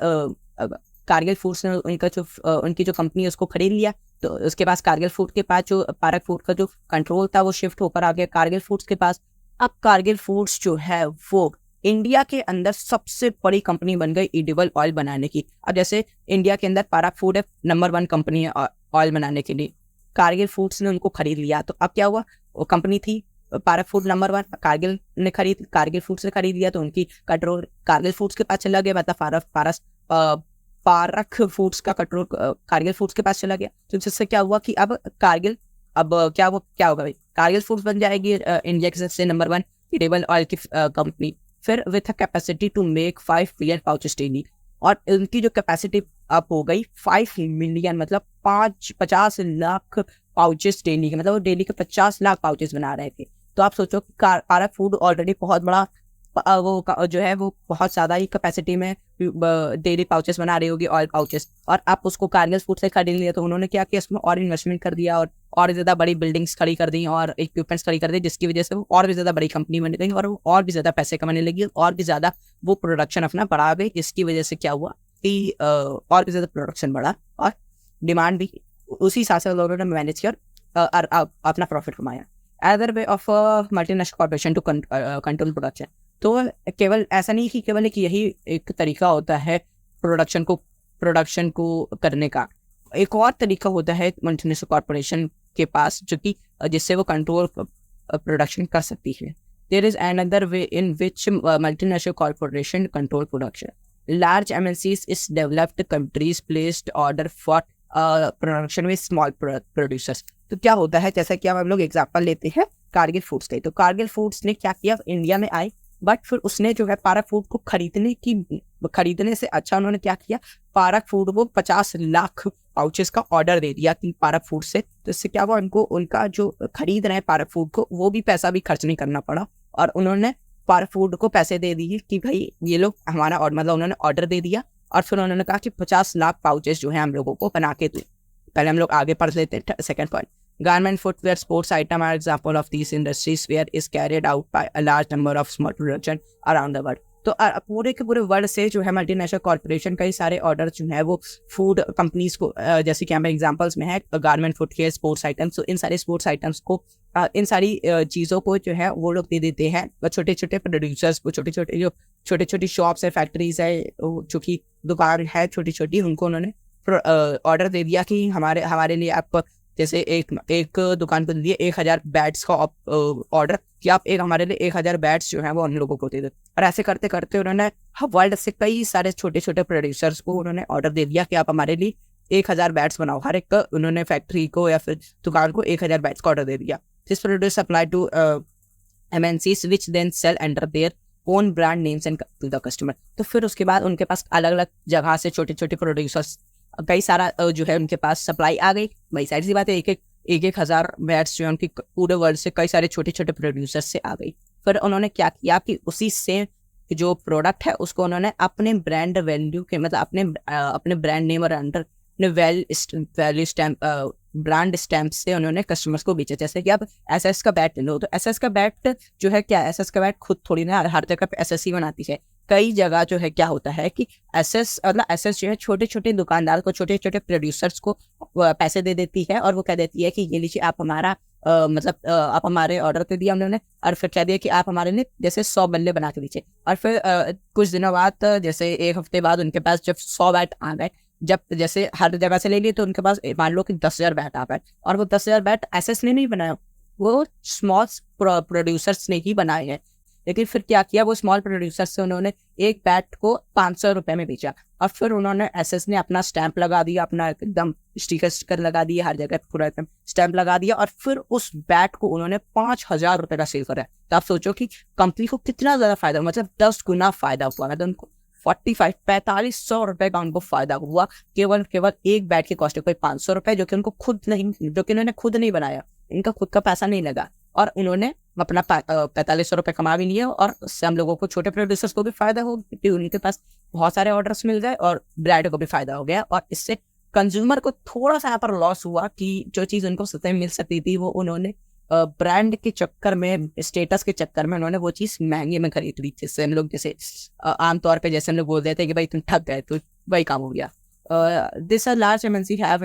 कारगिल फूड्स ने उनकी जो कंपनी है उसको खरीद लिया, तो उसके पास कारगिल फूड के पास जो पारक फूड का जो कंट्रोल था वो शिफ्ट होकर आ गया कारगिल फूड्स के पास। अब कारगिल फूड्स जो है वो इंडिया के अंदर सबसे बड़ी कंपनी बन गई एडिबल ऑयल बनाने की। अब जैसे इंडिया के अंदर पारक फूड है नंबर 1 कंपनी है ऑयल बनाने के लिए, कारगिल फूड्स ने उनको खरीद लिया, तो अब क्या हुआ, वो कंपनी थी park food number 1, Kargil foods ने खरीद लिया, तो उनकी कंट्रोल कारगिल फूड्स के पास चला गया, मतलब पारक फूड्स का कंट्रोल कारगिल फूड्स के पास चला गया। तो जिससे क्या हुआ कि अब क्या होगा भाई, कारगिल फूड्स बन जाएगी इंडिया की सबसे नंबर 1 एडिबल ऑयल की कंपनी, फिर with a capacity to make 5 million pouches daily. और उनकी जो कैपेसिटी अब हो गई 5 मिलियन, मतलब 50 लाख पाउचेस डेली के, मतलब वो डेली के 50 लाख पाउचेस बना रहे थे। तो आप सोचो कि पारक फूड ऑलरेडी बहुत बड़ा वो जो है वो बहुत ज़्यादा ही कैपेसिटी में डेली पाउचेस बना रही होगी, ऑयल पाउचेस, और आप उसको कारगिल फूड से खरीद लिया, तो उन्होंने क्या किया, इसमें और इन्वेस्टमेंट कर दिया और ज़्यादा बड़ी बिल्डिंग्स खड़ी कर दी और इक्विपमेंट्स खड़ी कर दी, जिसकी वजह से वो और भी ज़्यादा बड़ी कंपनी बन गई और वो और भी ज़्यादा पैसे कमाने लगी और भी ज़्यादा वो प्रोडक्शन अपना बढ़ा गई, जिसकी वजह से क्या हुआ कि और भी ज़्यादा प्रोडक्शन बढ़ा और डिमांड भी उसी हिसाब से लोगों ने मैनेज किया और अपना प्रॉफिट कमाया। Other way of multinational corporation to control production, तो केवल ऐसा नहीं कि केवल यही एक तरीका होता है प्रोडक्शन को करने का, एक और तरीका होता है मल्टीनेशनल कॉर्पोरेशन के पास जो कि जिससे वो कंट्रोल प्रोडक्शन कर सकती है। There is another way in which multinational corporation control production. Large MNCs is developed countries placed order for production with small producers. तो क्या होता है, जैसा कि हम लोग एग्जांपल लेते हैं कारगिल फूड्स के, तो कारगिल फूड्स ने क्या किया, इंडिया में आए बट फिर उसने जो है पारक फूड को खरीदने से अच्छा उन्होंने क्या किया, पारक फूड को 50 लाख पाउचेस का ऑर्डर दे दिया कि पारक फूड से। तो इससे क्या हुआ, उनको उनका जो खरीद रहे हैं पारक फूड को वो भी पैसा भी खर्च नहीं करना पड़ा, और उन्होंने पारक फूड को पैसे दे दिए कि भाई ये लोग हमारा मतलब उन्होंने ऑर्डर दे दिया। और फिर उन्होंने कहा कि 50 लाख पाउचेस जो है हम लोगों को बना के दो। पहले हम लोग आगे पढ़ लेते हैं second point. Garment, footwear, sports item are example of these industries where is carried out by a large number of small production around the world. तो पूरे के पूरे वर्ल्ड से जो है मल्टीनेशनल कॉर्पोरेशन कई सारे ऑर्डर जो है वो फूड कंपनीज को, जैसे कि हमें एग्जांपल्स में है गारमेंट, फुटवेयर, स्पोर्ट्स आइटम्स, तो इन सारे स्पोर्ट्स आइटम्स को इन सारी चीज़ों को जो है वो लोग दे देते हैं छोटे छोटे प्रोड्यूसर्स को, छोटे छोटी शॉप्स है, फैक्ट्रीज है, जो कि दुकान है छोटी छोटी, उनको उन्होंने ऑर्डर दे दिया कि हमारे लिए आप जैसे एक दुकान को दिए 1000 बैट्स का ऑर्डर कि आप हमारे लिए 1000 बैट्स जो है वो उन लोगों को दे दो। और ऐसे करते करते उन्होंने वर्ल्ड से कई सारे छोटे छोटे प्रोड्यूसर्स को उन्होंने ऑर्डर दे दिया कि आप हमारे लिए 1000 बैट्स बनाओ। हर एक उन्होंने फैक्ट्री को या फिर दुकान को 1000 बैट्स का ऑर्डर दे दिया। This produce apply to MNCs which then sell under their own brand names and to the customer। तो फिर उसके बाद उनके पास अलग अलग जगह से छोटे छोटे प्रोड्यूसर्स कई सारा जो है उनके पास सप्लाई आ गई। भाई सारी सी बात है, एक हजार बैट्स जो है उनकी पूरे वर्ल्ड से कई सारे छोटे छोटे प्रोड्यूसर्स से आ गई। फिर उन्होंने क्या किया कि उसी से जो प्रोडक्ट है उसको उन्होंने अपने ब्रांड वैल्यू के मतलब अपने ब्रांड नेम और under value stamp brand stamp से उन्होंने कस्टमर्स को बेचा। जैसे कि आप एसएस का बैट लो, तो एसएस का बैट जो है क्या, एसएस का बैट खुद थोड़ी ना हर जगह पे एसएस ही बनाती है। कई जगह जो है क्या होता है कि एसएस जो है छोटे छोटे दुकानदार को, छोटे छोटे प्रोड्यूसर्स को पैसे दे देती है, और वो कह देती है कि ये लीजिए आप हमारा आप हमारे ऑर्डर पे दिया उन्होंने, और फिर कह दिया कि आप हमारे लिए जैसे 100 बल्ले बना के दीजिए। और फिर कुछ दिनों बाद जैसे एक हफ्ते बाद उनके पास जब 100 बैट आ गए, जब जैसे हर जगह से ले लिए, तो उनके पास मान लो कि 10,000 बैट आ गए, और वो 10,000 बैट एसएस ने नहीं बनाया, वो स्मॉल प्रोड्यूसर्स ने ही बनाए हैं। लेकिन फिर क्या किया, वो स्मॉल प्रोड्यूसर्स से उन्होंने एक बैट को 500 रुपये में बेचा, और फिर उन्होंने एसएस ने अपना स्टैंप लगा दिया, अपना एकदम स्टिकर लगा दिया, हर जगह पूरा एकदम स्टैंप लगा दिया, और फिर उस बैट को उन्होंने 5,000 रुपये का सेल करा। तो आप सोचो कि कंपनी को कितना ज़्यादा फायदा, मतलब 10 गुना फायदा हुआ। मतलब उनको 4500 रुपये का उनको फायदा हुआ केवल एक बैट के कॉस्ट है, कोई 500 रुपये, जो कि उन्होंने खुद नहीं बनाया, इनका खुद का पैसा नहीं लगा, और उन्होंने अपना 4500 रुपये कमा भी लिया। और उससे हम लोगों को, छोटे प्रोड्यूसर्स को भी फायदा हो क्योंकि उनके पास बहुत सारे ऑर्डर्स मिल गए, और ब्रांड को भी फायदा हो गया। और इससे कंज्यूमर को थोड़ा सा यहाँ पर लॉस हुआ कि जो चीज़ उनको सस्ते में मिल सकती थी वो उन्होंने ब्रांड के चक्कर में, स्टेटस के चक्कर में उन्होंने वो चीज़ महंगे में खरीद ली। जिससे हम लोग जैसे आमतौर पे जैसे हम लोग बोल देते हैं कि भाई तुम ठग गए, तो वही काम हो गया। This large MNC have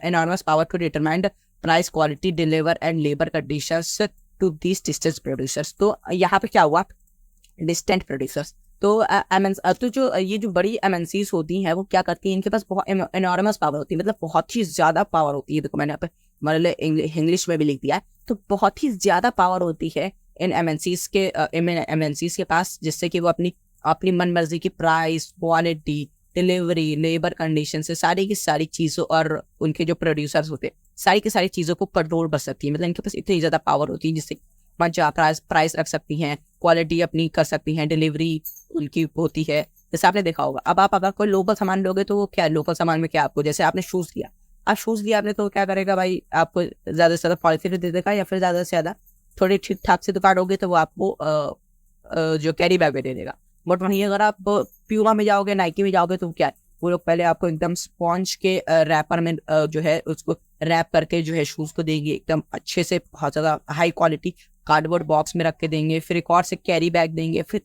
enormous power to determine price, quality, deliver and labor conditions to these distant producers। तो यहाँ पे क्या हुआ, डिस्टेंट प्रोड्यूसर्स। तो जो ये जो बड़ी एमएनसीज होती हैं वो क्या करती हैं, इनके पास बहुत एनॉर्मस पावर होती है, मतलब बहुत ही ज़्यादा पावर होती है। देखो मैंने यहाँ पे मतलब इंग्लिश में भी लिख दिया है, तो बहुत ही ज़्यादा पावर होती है इन एमएनसीज के पास, जिससे कि वो अपनी मन मर्जी की price, quality, delivery, labour condition से सारी की सारी चीज़ों, और उनके जो प्रोड्यूसर्स होते हैं सारी की सारी चीज़ों को कंट्रोल कर सकती है। मतलब इनके पास इतनी ज़्यादा पावर होती है जिससे प्राइस रख सकती हैं, क्वालिटी अपनी कर सकती हैं, डिलीवरी उनकी होती है। जैसे आपने देखा होगा, अब आप अगर कोई लोकल सामान लोगे तो वो क्या, लोकल सामान में क्या आपको, जैसे आपने शूज़ लिया, आप शूज़ लिया आपने, तो क्या करेगा भाई, आपको ज़्यादा से ज़्यादा पॉलिथीन दे देगा, या फिर ज़्यादा से ज़्यादा थोड़ी ठीक ठाक से दुकान होगी तो वो आपको जो कैरी बैग में दे देगा। बट वहीं अगर आप प्यूमा में जाओगे, नाइकी में जाओगे, तो क्या है, वो लोग पहले आपको एकदम स्पॉन्ज के रैपर में जो है उसको रैप करके जो है शूज़ को देंगे एकदम अच्छे से, बहुत ज़्यादा हाई क्वालिटी कार्डबोर्ड बॉक्स में रख के देंगे, फिर एक और से कैरी बैग देंगे, फिर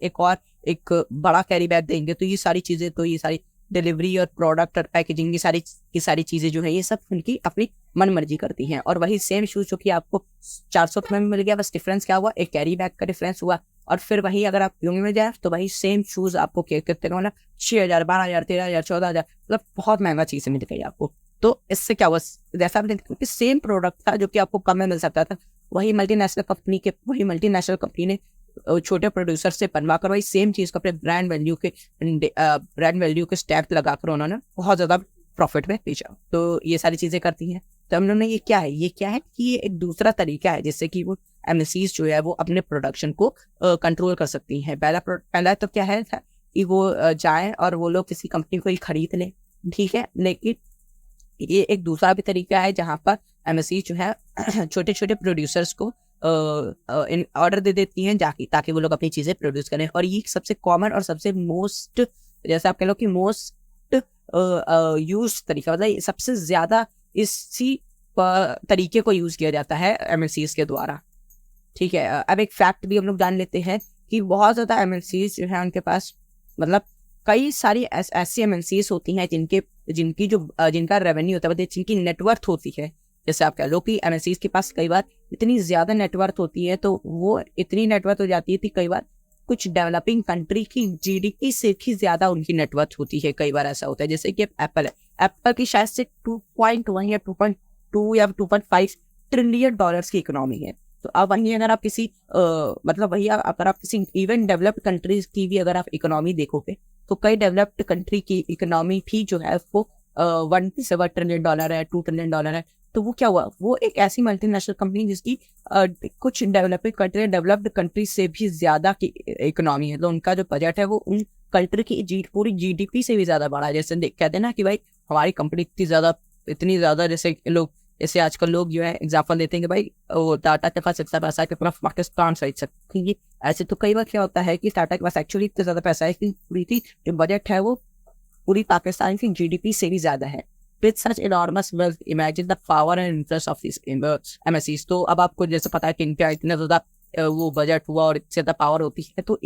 एक बड़ा कैरी बैग देंगे। तो ये सारी चीज़ें, तो ये सारी डिलीवरी और प्रोडक्ट और पैकेजिंग की सारी चीज़ें जो है ये सब उनकी अपनी मन मर्जी करती हैं। और वही सेम शूज़ जो कि आपको 400 रुपये में मिल गया, बस डिफरेंस क्या हुआ, एक कैरी बैग का डिफरेंस हुआ। और फिर वही अगर आप प्यूमा में जाए तो वही सेम शूज़ आपको कितने का, मतलब 6,000, 12,000, 13,000, 14,000, मतलब बहुत महंगा चीज़ मिल गई आपको। तो इससे क्या हुआ, जैसा आपने कि सेम प्रोडक्ट था जो कि आपको कम में मिल सकता था, वही मल्टीनेशनल कंपनी ने छोटे प्रोड्यूसर से बनवा कर वही सेम चीज़ को अपने ब्रांड वैल्यू के स्टैम्प लगाकर उन्होंने बहुत ज़्यादा प्रॉफिट में बेचा। तो ये सारी चीज़ें करती हैं। तो हम लोग ने ये क्या है कि ये एक दूसरा तरीका है जिससे कि वो एमएनसीज जो है वो अपने प्रोडक्शन को कंट्रोल कर सकती हैं। पहला तो क्या है कि वो जाएं और वो लोग किसी कंपनी को ही खरीद लें, ठीक है। लेकिन ये एक दूसरा भी तरीका है जहाँ पर एमएनसी जो है छोटे छोटे प्रोड्यूसर्स को ऑर्डर दे देती हैं ताकि वो लोग अपनी चीज़ें प्रोड्यूस करें। और ये सबसे कॉमन और सबसे मोस्ट, जैसे आप कह लो कि मोस्ट यूज तरीका, मतलब सबसे ज़्यादा इसी तरीके को यूज़ किया जाता है एमएनसीज के द्वारा, ठीक है। अब एक फैक्ट भी हम लोग जान लेते हैं कि बहुत ज़्यादा एमएनसीज जो है उनके पास, मतलब कई सारी ऐसी एमएनसीज होती हैं जिनका रेवेन्यू होता है, मतलब जिनकी नेटवर्थ होती है। जैसे आप कह लो कि एमएनसीज के पास कई बार इतनी ज़्यादा नेटवर्थ होती है, तो वो इतनी नेटवर्थ हो जाती है कि कई बार कुछ डेवलपिंग कंट्री की जीडीपी से भी ज़्यादा उनकी नेटवर्थ होती है। कई बार ऐसा होता है, जैसे कि एप्पल है, एप्पल की शायद से 2.1 या 2.2 या 2.5 ट्रिलियन डॉलर्स की इकोनॉमी है। तो अब वहीं अगर आप किसी अगर आप किसी इवन डेवलप्ड कंट्रीज की भी अगर आप इकोनॉमी देखोगे, तो कई डेवलप्ड कंट्री की इकोनॉमी भी जो है वो 1 ट्रिलियन डॉलर है, 2 ट्रिलियन डॉलर है। तो वो क्या हुआ, वो एक ऐसी मल्टीनेशनल कंपनी जिसकी कुछ डेवलप्ड कंट्री से भी ज़्यादा की इकोनॉमी है। तो उनका जो बजट है वो उन कंट्री की पूरी जीडीपी से भी ज़्यादा बड़ा है। जैसे कहते हैं ना कि भाई हमारी कंपनी इतनी ज़्यादा, जैसे आजकल लोग जो है एग्जाम्पल देते हैं कि भाई वो टाटा के पास इतना पैसा है कि अपना पाकिस्तान खरीद सकते हैं। ऐसे तो कई बार क्या होता है कि टाटा के पास एक्चुअली इतना ज़्यादा पैसा है कि पूरी जो बजट है वो पूरी पाकिस्तान की जीडीपी से भी ज़्यादा है। With such enormous wealth, imagine the power and interest of these MSCs। तो अब आपको जैसे पता है कि इनका इतना ज़्यादा वो बजट हुआ और इतनी ज़्यादा पावर होती है, तो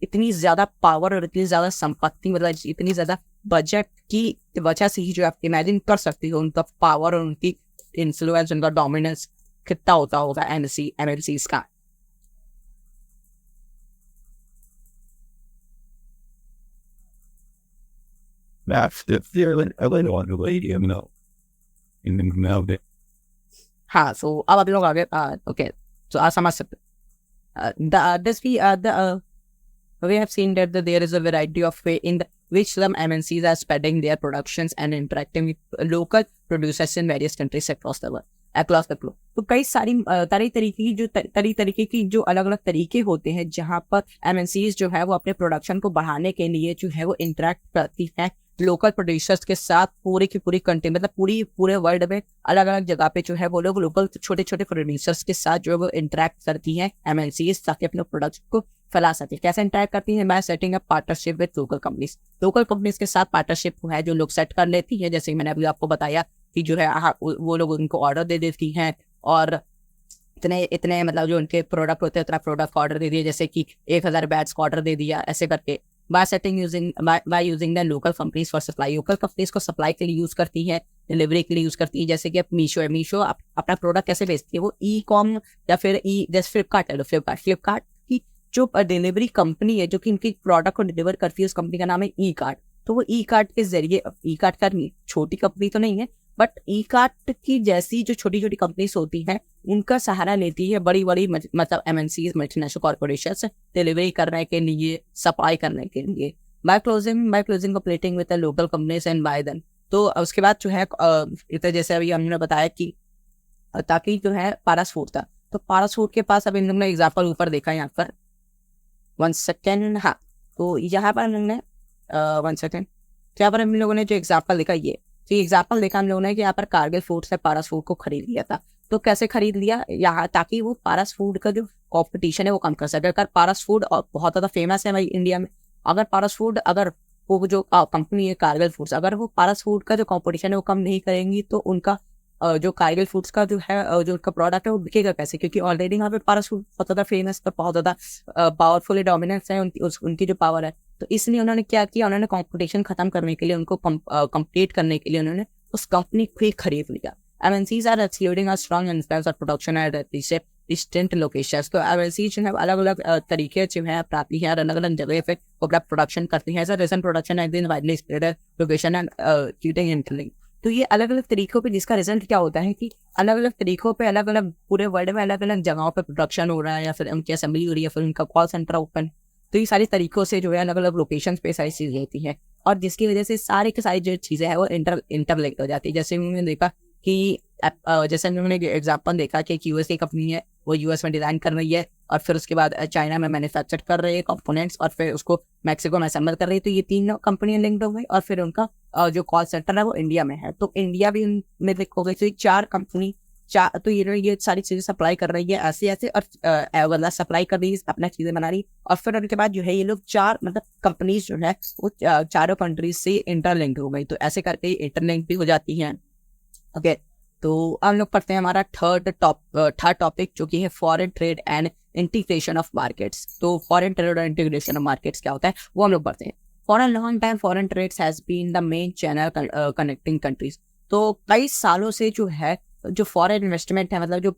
इतनी ज़्यादा पावर और इतनी ज़्यादा संपत्ति, मतलब इतनी ज़्यादा बजट की वजह से ही जो आप इमेजिन कर सकते हो उनका पावर और उनकी इन्फ्लुएंस, उनका डोमिनेंस कितना होता होगा एमएनसीज का। That's the feeling I went on the lady, in the mouth. हाँ, so अब आप लोग आगे ओके, so आप समझ सकते we have seen that there is a variety of way in which some MNCs are spreading their productions and interacting with local producers in various countries across the globe. तो कई सारी तरीके की जो अलग अलग तरीके होते हैं जहाँ पर MNCs जो है वो अपने प्रोडक्शन को बढ़ाने के लिए जो है वो इंटरेक्ट करती है लोकल प्रोड्यूसर्स के साथ पूरी की पूरी कंट्री, मतलब पूरे वर्ल्ड में अलग अलग जगह पे जो है वो लोग लोकल छोटे छोटे प्रोड्यूसर्स के साथ जो है वो इंटरेक्ट करती हैं MNCs, ताकि अपने प्रोडक्ट को फैला सके। कैसे इंटरेक्ट करती हैं? Bye setting up partnership with local companies के साथ पार्टनरशिप है जो लोग सेट कर लेती है। जैसे मैंने अभी आपको बताया कि जो है वो लोग उनको ऑर्डर दे देती हैं और इतने मतलब जो उनके प्रोडक्ट होते हैं उतना प्रोडक्ट ऑर्डर दे दिया, जैसे कि 1000 बैट्स का ऑर्डर दे दिया, ऐसे करके by using the local companies for supply। Local companies को सप्लाई के लिए यूज करती है, डिलीवरी के लिए यूज करती है। जैसे कि मीशो अपना प्रोडक्ट कैसे बेचती है, वो ई-कॉम या फिर जैसे फ्लिपकार्ट है, फ्लिपकार्ट की जो डिलीवरी कंपनी है जो कि इनकी प्रोडक्ट को डिलीवर करती है, उस कंपनी का नाम है ई-कार्ट। तो वो ई-कार्ट के जरिए, ई-कार्ट का छोटी कंपनी तो नहीं है, बट ई-कार्ट की जैसी जो छोटी छोटी कंपनीज होती हैं उनका सहारा लेती है बड़ी मतलब एमएनसीज, मल्टीनेशनल कॉर्पोरेशंस, डिलीवरी करने के लिए, सप्लाई करने के लिए। By closing cooperating with the local companies and bye them. तो उसके बाद जो है जैसे अभी हमने बताया कि ताकि जो है पारस फूड था, तो पारस फूड के पास अभी इन लोगों ने एग्जाम्पल ऊपर देखा यहाँ पर 1 सेकेंड। हाँ, तो यहाँ पर हमने 1 सेकेंड, तो यहाँ पर हम लोगों ने जो एग्जाम्पल देखा तो ये एग्जाम्पल देखा हम लोगों ने कि यहाँ पर कारगिल फूड से पारस फूड को खरीद लिया था। तो कैसे खरीद लिया यहाँ, ताकि वो पारस फूड का जो कंपटीशन है वो कम कर सके। अगर पारस फूड बहुत ज़्यादा फेमस है भाई इंडिया में, अगर पारस फूड, अगर वो जो कंपनी है कारगिल फूड्स, अगर वो पारस फूड का जो कंपटीशन है वो कम नहीं करेंगी तो उनका जो कारगिल फूड्स का जो है जो उनका प्रोडक्ट है वो बिकेगा कैसे? क्योंकि ऑलरेडी यहाँ पे पारस फूड बहुत ज़्यादा फेमस है, बहुत ज़्यादा पावरफुल डोमिनेंस है उनकी जो पावर है। तो इसलिए उन्होंने क्या किया, उन्होंने कंपटीशन खत्म करने के लिए, उनको कम्पीट करने के लिए उन्होंने उस कंपनी को ही खरीद लिया। MNCs are excluding a strong influence of production at distant locations। तो MNCs जो है अलग अलग तरीके जो है अपनाती हैं और अलग अलग जगह पे अपना प्रोडक्शन करती हैं। Recent production as in widely spread location and cheating and killing. तो ये अलग अलग तरीकों पे, जिसका रिजल्ट क्या होता है कि अलग अलग तरीकों पे अलग अलग पूरे वर्ल्ड में अलग अलग जगहों पे प्रोडक्शन हो रहा है, या फिर उनकी असेंबली हो रही है, फिर उनका कॉल सेंटर ओपन। तो ये सारी तरीकों से जो है अलग अलग लोकेशन पे सारी चीज़ें होती हैं, और जिसकी वजह से सारी की सारी जो चीज़ें हैं वो इंटरलिंक हो जाती है। जैसे मैंने देखा कि जैसे उन्होंने एग्जाम्पल देखा कि एक यूएस की कंपनी है, वो यूएस में डिज़ाइन कर रही है और फिर उसके बाद चाइना में मैन्युफैक्चर कर रही है कंपोनेंट्स और फिर उसको मैक्सिको में असेंबल कर रही है। तो ये तीनों कंपनियां लिंक्ड हो गई और फिर उनका जो कॉल सेंटर है वो इंडिया में है, तो इंडिया भी उनमें लिंक हो गई। तो ये 4 कंपनी तो ये सारी चीज़ें सप्लाई कर रही है ऐसे ऐसे, और मतलब सप्लाई कर रही है, अपना चीज़ें बना रही है। और फिर उनके बाद जो है ये लोग 4 मतलब कंपनीज जो है वो चारों कंट्रीज से इंटरलिंक हो गई, तो ऐसे करके इंटरलिंक भी हो जाती हैं। ओके, तो हम लोग पढ़ते हैं हमारा थर्ड टॉपिक जो कि है foreign trade and integration of markets. तो फॉरेन ट्रेड और इंटीग्रेशन ऑफ मार्केट्स क्या होता है वो हम लोग पढ़ते हैं। For a long time foreign trades has been the main channel connecting countries. तो कई सालों से जो है जो फॉरेन इन्वेस्टमेंट है, मतलब जो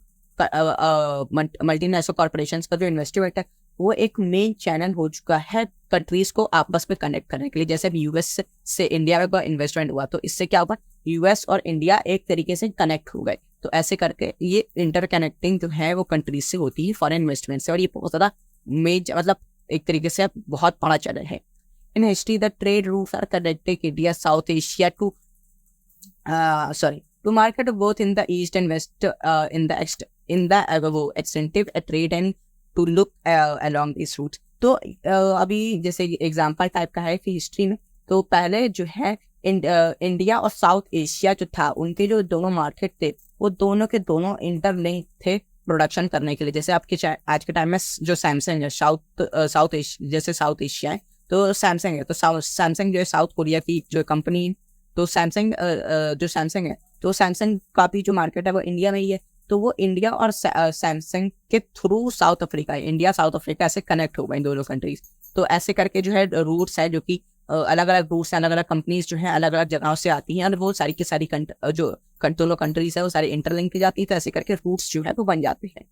मल्टीनेशनल कॉर्पोरेशंस का जो इन्वेस्टमेंट है वो एक मेन चैनल हो चुका है कंट्रीज को आपस में कनेक्ट करने के लिए। जैसे अभी यूएस से इंडिया में कोई इन्वेस्टमेंट हुआ तो इससे क्या हुआ, यूएस और इंडिया एक तरीके से कनेक्ट हो गए। तो ऐसे करके ये इंटरकनेक्टिंग जो है वो कंट्रीज से होती है फॉरेन इन्वेस्टमेंट से, और ये बहुत ज़्यादा मतलब एक तरीके से बहुत बड़ा चैनल है। In history the trade routes are connecting India South Asia to to market both in the east and west in the extensive trade and to look along these routes। तो अभी जैसे एग्जांपल टाइप का है कि history में तो पहले जो है इंडिया और साउथ एशिया जो था उनके जो दोनों मार्केट थे वो दोनों के दोनों इंटरलिंक थे प्रोडक्शन करने के लिए। जैसे आपके आज के टाइम में जो सैमसंग है साउथ एशिया है तो सैमसंग है, तो सैमसंग जो है साउथ कोरिया की जो कंपनी, तो सैमसंग है तो सैमसंग का भी जो मार्केट है वो इंडिया में ही है। तो वो इंडिया और सैमसंग के थ्रू साउथ अफ्रीका है, इंडिया साउथ अफ्रीका ऐसे कनेक्ट हो गए इन दोनों कंट्रीज। तो ऐसे करके जो है रूट्स है जो कि अलग अलग रूट्स हैं, अलग अलग कंपनीज जो है अलग अलग जगहों से आती हैं और वो सारी की सारी जो दोनों कंट्रीज है वो सारी इंटरलिंक की जाती है। तो ऐसे करके रूट्स जो है वो बन जाते हैं।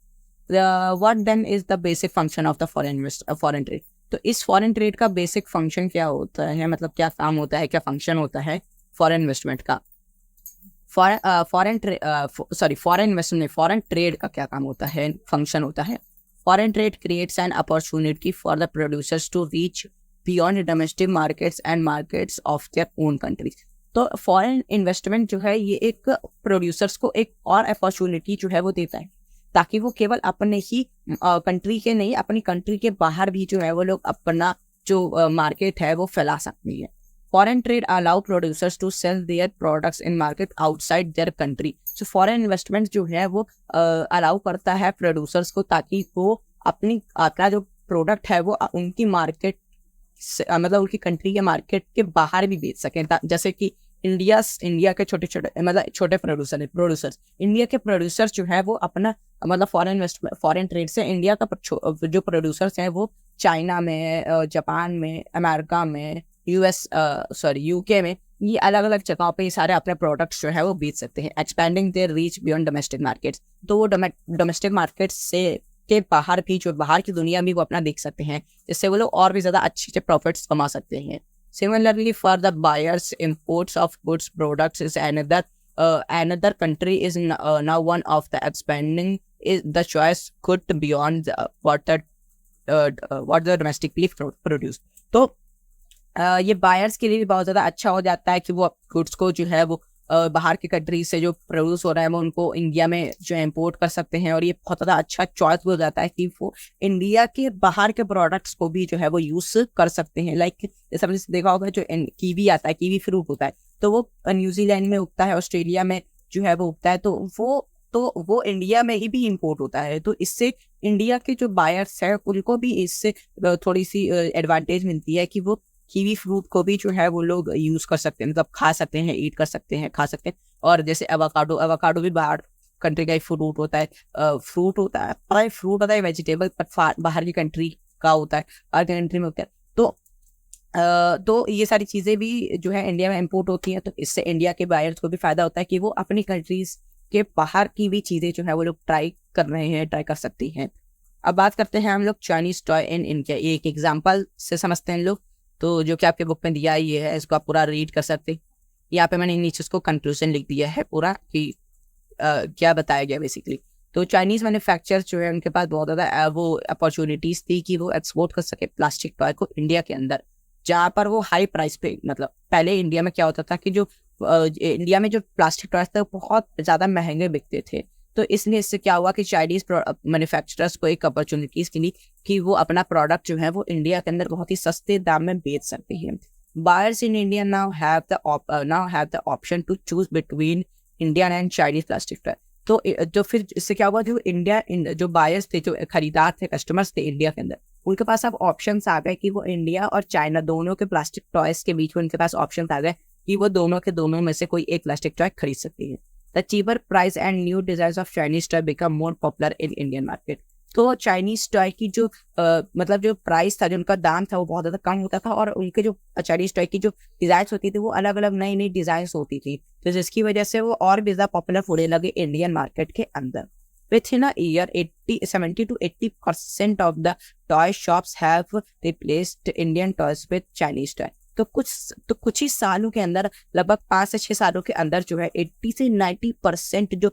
What then is the basic function of the foreign trade. तो इस फॉरेन ट्रेड का बेसिक फंक्शन क्या होता है, मतलब क्या काम होता है, क्या फंक्शन होता है फॉरेन इन्वेस्टमेंट का। फॉरेन ट्रेड का क्या काम होता है, फंक्शन होता है। Foreign trade creates an opportunity for the producers to reach beyond domestic markets and markets of their own countries. तो फॉरेन इन्वेस्टमेंट जो है ये एक प्रोड्यूसर्स को एक और अपॉर्चुनिटी जो है वो देता है ताकि वो केवल अपने ही कंट्री के नहीं, अपनी कंट्री के बाहर भी जो है वो लोग अपना जो मार्केट है वो फैला सकती है। Foreign trade allow producers to sell their products in market outside their country। So foreign investment जो है वो allow करता है producers को ताकि वो अपना जो product है वो उनकी market से मतलब उनकी country के market के बाहर भी बेच सकें। जैसे कि इंडिया के छोटे प्रोड्यूसर्स इंडिया के प्रोड्यूसर्स जो है वो अपना मतलब फॉरेन ट्रेड से इंडिया का जो प्रोड्यूसर्स हैं वो चाइना में, जापान में, अमेरिका में, यूके में, ये अलग अलग जगहों पे ये सारे अपने प्रोडक्ट्स जो है वो बेच सकते हैं। Expanding there reach beyond domestic markets. तो वो डोमेस्टिक मार्केट से के बाहर भी जो बाहर की दुनिया में वो अपना देख सकते हैं, जिससे वो लोग और भी ज़्यादा अच्छे से प्रॉफिट्स कमा सकते हैं। Similarly for the buyers imports of goods products is another country is now one of the expanding is the choice could beyond what the domestically produced। तो ये बायर्स के लिए भी बहुत ज़्यादा अच्छा हो जाता है कि वो गुड्स को जो है वो बाहर के कंट्री से जो प्रोड्यूस हो रहा है वो उनको इंडिया में जो इम्पोर्ट कर सकते हैं। और ये बहुत ज़्यादा अच्छा चॉइस हो जाता है कि वो इंडिया के बाहर के प्रोडक्ट्स को भी जो है वो यूज़ कर सकते हैं। लाइक जैसे आपने देखा होगा जो कीवी आता है, कीवी फ्रूट होता है, तो वो न्यूजीलैंड में उगता है, ऑस्ट्रेलिया में जो है वो उगता है, तो वो इंडिया में ही भी इम्पोर्ट होता है। तो इससे इंडिया के जो बायर्स हैं उनको भी इससे थोड़ी सी एडवांटेज मिलती है कि वो कीवी फ्रूट को भी जो है वो लोग यूज़ कर सकते हैं, मतलब खा सकते हैं, ईट कर सकते हैं, खा सकते हैं। और जैसे एवोकाडो भी बाहर कंट्री का फ्रूट होता है, वेजिटेबल, बट बाहर की कंट्री का होता है, बाहर की कंट्री में होता है। तो ये सारी चीज़ें भी जो है इंडिया में इम्पोर्ट होती हैं। तो इससे इंडिया के बायर्स को भी फ़ायदा होता है कि वो अपनी कंट्रीज़ के बाहर की भी चीज़ें जो है वो लोग ट्राई कर सकती हैं। अब बात करते हैं हम लोग चाइनीज़ टॉय इन इंडिया। एक एग्जाम्पल से समझते हैं लोग, तो जो कि आपके बुक में दिया ही है, इसको आप पूरा रीड कर सकते हैं। यहाँ पे मैंने नीचे इसको कंक्लूजन लिख दिया है पूरा कि क्या बताया गया बेसिकली। तो चाइनीज़ मैन्युफैक्चरर्स जो है उनके पास बहुत ज़्यादा वो अपॉर्चुनिटीज़ थी कि वो एक्सपोर्ट कर सके प्लास्टिक टॉय को इंडिया के अंदर, जहाँ पर वो हाई प्राइस पे, मतलब पहले इंडिया में क्या होता था कि जो इंडिया में जो प्लास्टिक टॉयज थे वो बहुत ज़्यादा महंगे बिकते थे। तो इसलिए इससे क्या हुआ कि चाइनीज़ मैन्युफैक्चरर्स को एक अपॉर्चुनिटीज़ के लिए कि वो अपना प्रोडक्ट जो है वो इंडिया के अंदर बहुत ही सस्ते दाम में बेच सकते हैं। Buyers in India now have the option to choose between Indian and Chinese plastic toy. तो जो फिर इससे क्या हुआ, जो जो बायर्स थे, जो खरीदार थे, कस्टमर्स थे इंडिया के अंदर, उनके पास अब ऑप्शंस आ गए कि वो इंडिया और चाइना दोनों के प्लास्टिक टॉयज के बीच में उनके पास ऑप्शंस आ गए कि वो दोनों के दोनों में से कोई एक प्लास्टिक टॉय खरीद सकती है। The cheaper price and new design of Chinese toy become more popular in Indian market. तो चाइनीज टॉय की जो मतलब जो प्राइस था, जो उनका दाम था, वो बहुत ज़्यादा कम होता था और उनके जो चाइनीज टॉय की जो डिज़ाइंस होती थी वो अलग अलग नई नई डिज़ाइंस होती थी, तो जिसकी वजह से वो और भी ज़्यादा पॉपुलर होने लगे इंडियन मार्केट के अंदर। Within a year, 70 to 80% of the toy shops have replaced Indian toys with Chinese toy. तो कुछ ही सालों के अंदर, लगभग 5 से 6 सालों के अंदर जो है 80 से 90%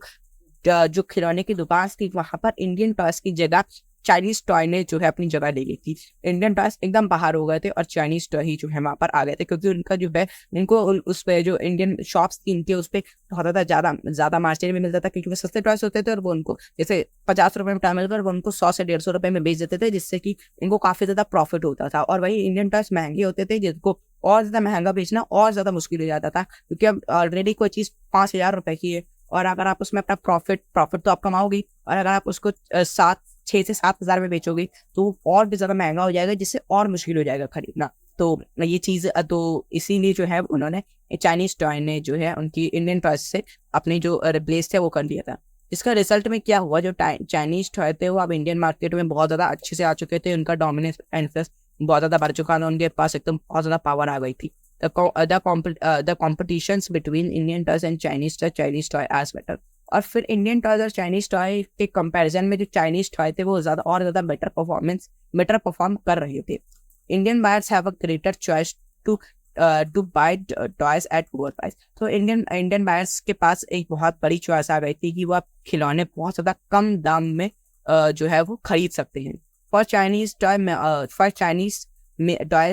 जो खिलौने की दुकान थी वहां पर इंडियन टॉयज की जगह चाइनीज टॉय ने जो है अपनी जगह ले ली थी। इंडियन टॉयज एकदम बाहर हो गए थे और चाइनीज टॉय ही जो है वहां पर आ गए थे, क्योंकि उनका जो है उनको उस पे जो इंडियन शॉप्स थी इनके उस पर बहुत ज़्यादा मार्जिन में मिलता था, क्योंकि वो सस्ते टॉयज होते थे और वो उनको जैसे 50 रुपये में टॉय मिलकर वो उनको 100 से 150 रुपये में बेच देते थे, जिससे कि इनको काफ़ी ज़्यादा प्रॉफिट होता था। और वही इंडियन टॉयज महंगे होते थे, जिसको और ज़्यादा महंगा बेचना और ज़्यादा मुश्किल हो जाता था, क्योंकि अब ऑलरेडी कोई चीज़ 5,000 रुपये की है और अगर आप उसमें अपना प्रॉफिट तो आप कमाओगी, और अगर आप उसको 6 से 7 हज़ार में बेचोगे तो और भी ज़्यादा महंगा हो जाएगा, जिससे और मुश्किल हो जाएगा खरीदना। तो ये चीज़ तो इसीलिए जो है उन्होंने चाइनीज टॉय ने जो है उनकी इंडियन टॉय से अपनी जो रिप्लेस थे वो कर दिया था। इसका रिजल्ट में क्या हुआ, जो चाइनीज टॉय थे वो अब इंडियन मार्केट में बहुत ज़्यादा अच्छे से आ चुके थे, उनका डोमिनेंस इंटरेस्ट बहुत ज़्यादा बढ़ चुका था, उनके पास एकदम बहुत ज़्यादा पावर आ गई थी। The competitions between Indian toys and Chinese toy as better. और फिर इंडियन टॉयज और चाइनीज टॉय के कंपैरिजन में जो चाइनीज टॉय थे वो ज़्यादा बेटर परफॉर्म कर रहे थे। Indian buyers have a greater choice to buy toys at lower price. तो इंडियन बायर्स के पास एक बहुत बड़ी चॉइस आ गई थी कि वो आप खिलौने बहुत ज़्यादा कम दाम में जो है वो खरीद सकते हैं। For Chinese toy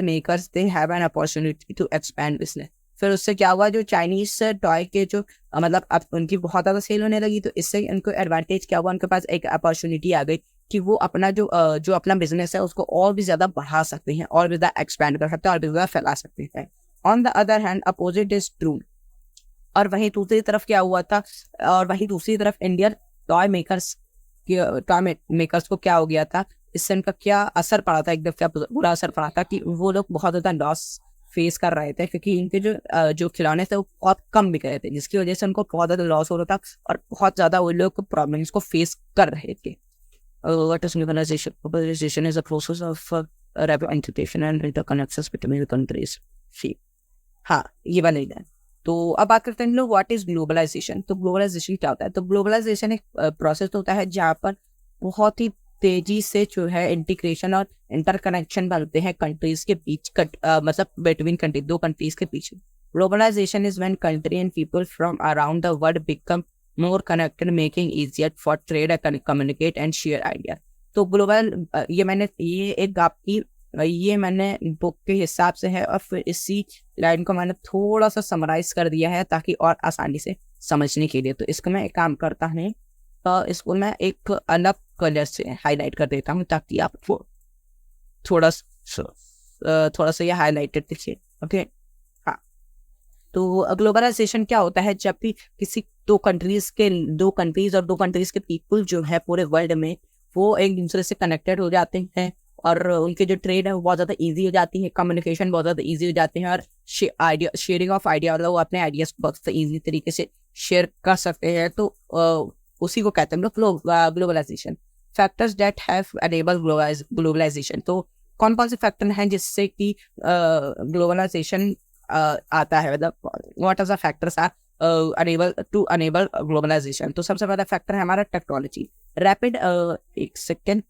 makers they have an opportunity to expand business. फिर उससे क्या हुआ, जो चाइनीज टॉय के जो मतलब अब उनकी बहुत ज़्यादा सेल होने लगी, तो इससे उनको एडवांटेज क्या हुआ, उनके पास एक अपॉर्चुनिटी आ गई कि वो अपना जो अपना बिजनेस है उसको और भी ज़्यादा बढ़ा सकते हैं, और भी ज़्यादा एक्सपैंड कर सकते हैं, और भी ज़्यादा फैला सकते हैं। On the other hand opposite is true. और वहीं दूसरी तरफ क्या हुआ था, और वहीं दूसरी तरफ इंडियन टॉय मेकर्स को क्या हो गया था, इससे उनका क्या असर पड़ा था, एकदम क्या बुरा असर पड़ा था कि वो लोग बहुत ज़्यादा लॉस फेस कर रहे थे, क्योंकि इनके जो खिलौने थे वो बहुत कम बिक रहे थे, जिसकी वजह से उनको बहुत ज़्यादा लॉस हो रहा था और बहुत ज़्यादा वो लोग प्रॉब्लम्स को फेस कर रहे थे। What is globalization? Globalization is a process of rapid integration and interconnections between countries. हाँ, ये वाला ही है। तो अब बात करते हैं लोग व्हाट इज ग्लोबलाइजेशन। तो ग्लोबलाइजेशन क्या होता है, तो ग्लोबलाइजेशन एक प्रोसेस होता है जहाँ पर बहुत ही तेजी से जो है इंटीग्रेशन और इंटरकनेक्शन बनते हैं कंट्रीज के बीच, मतलब बिटवीन कंट्री, दो कंट्रीज के बीच। Globalisation is when country and people from around the world become more connected, making easier for trade, communicate and share idea. तो ग्लोबल ये मैंने बुक के हिसाब से है, और फिर इसी लाइन को मैंने थोड़ा सा समराइज कर दिया है ताकि और आसानी से समझने के लिए। तो इसको मैं एक काम करता हूँ, तो इसको मैं एक अलग कलर से हाईलाइट कर देता हूँ ताकि आपको थोड़ा सा ये हाईलाइटेड दिखे। ओके, हाँ। तो ग्लोबलाइजेशन क्या होता है, जब भी किसी दो कंट्रीज और दो कंट्रीज के पीपल जो है पूरे वर्ल्ड में वो एक दूसरे से कनेक्टेड हो जाते हैं, और उनके जो ट्रेड है वो बहुत ज़्यादा इजी हो जाती है, कम्युनिकेशन बहुत ज़्यादा इजी हो जाते हैं, और शेयरिंग ऑफ आइडिया, मतलब वो अपने आइडियाज को बहुत ईजी तरीके से शेयर कर सकते हैं। तो उसी को कहते हैं हम लोग globalisation. Factors that have enable globalisation. तो कौन कौन से फैक्टर हैं जिससे कि ग्लोबलाइजेशन आता है, मतलब what are the factors are enable globalisation. तो सबसे पहला फैक्टर है हमारा टेक्नोलॉजी, रैपिड एक सेकेंड,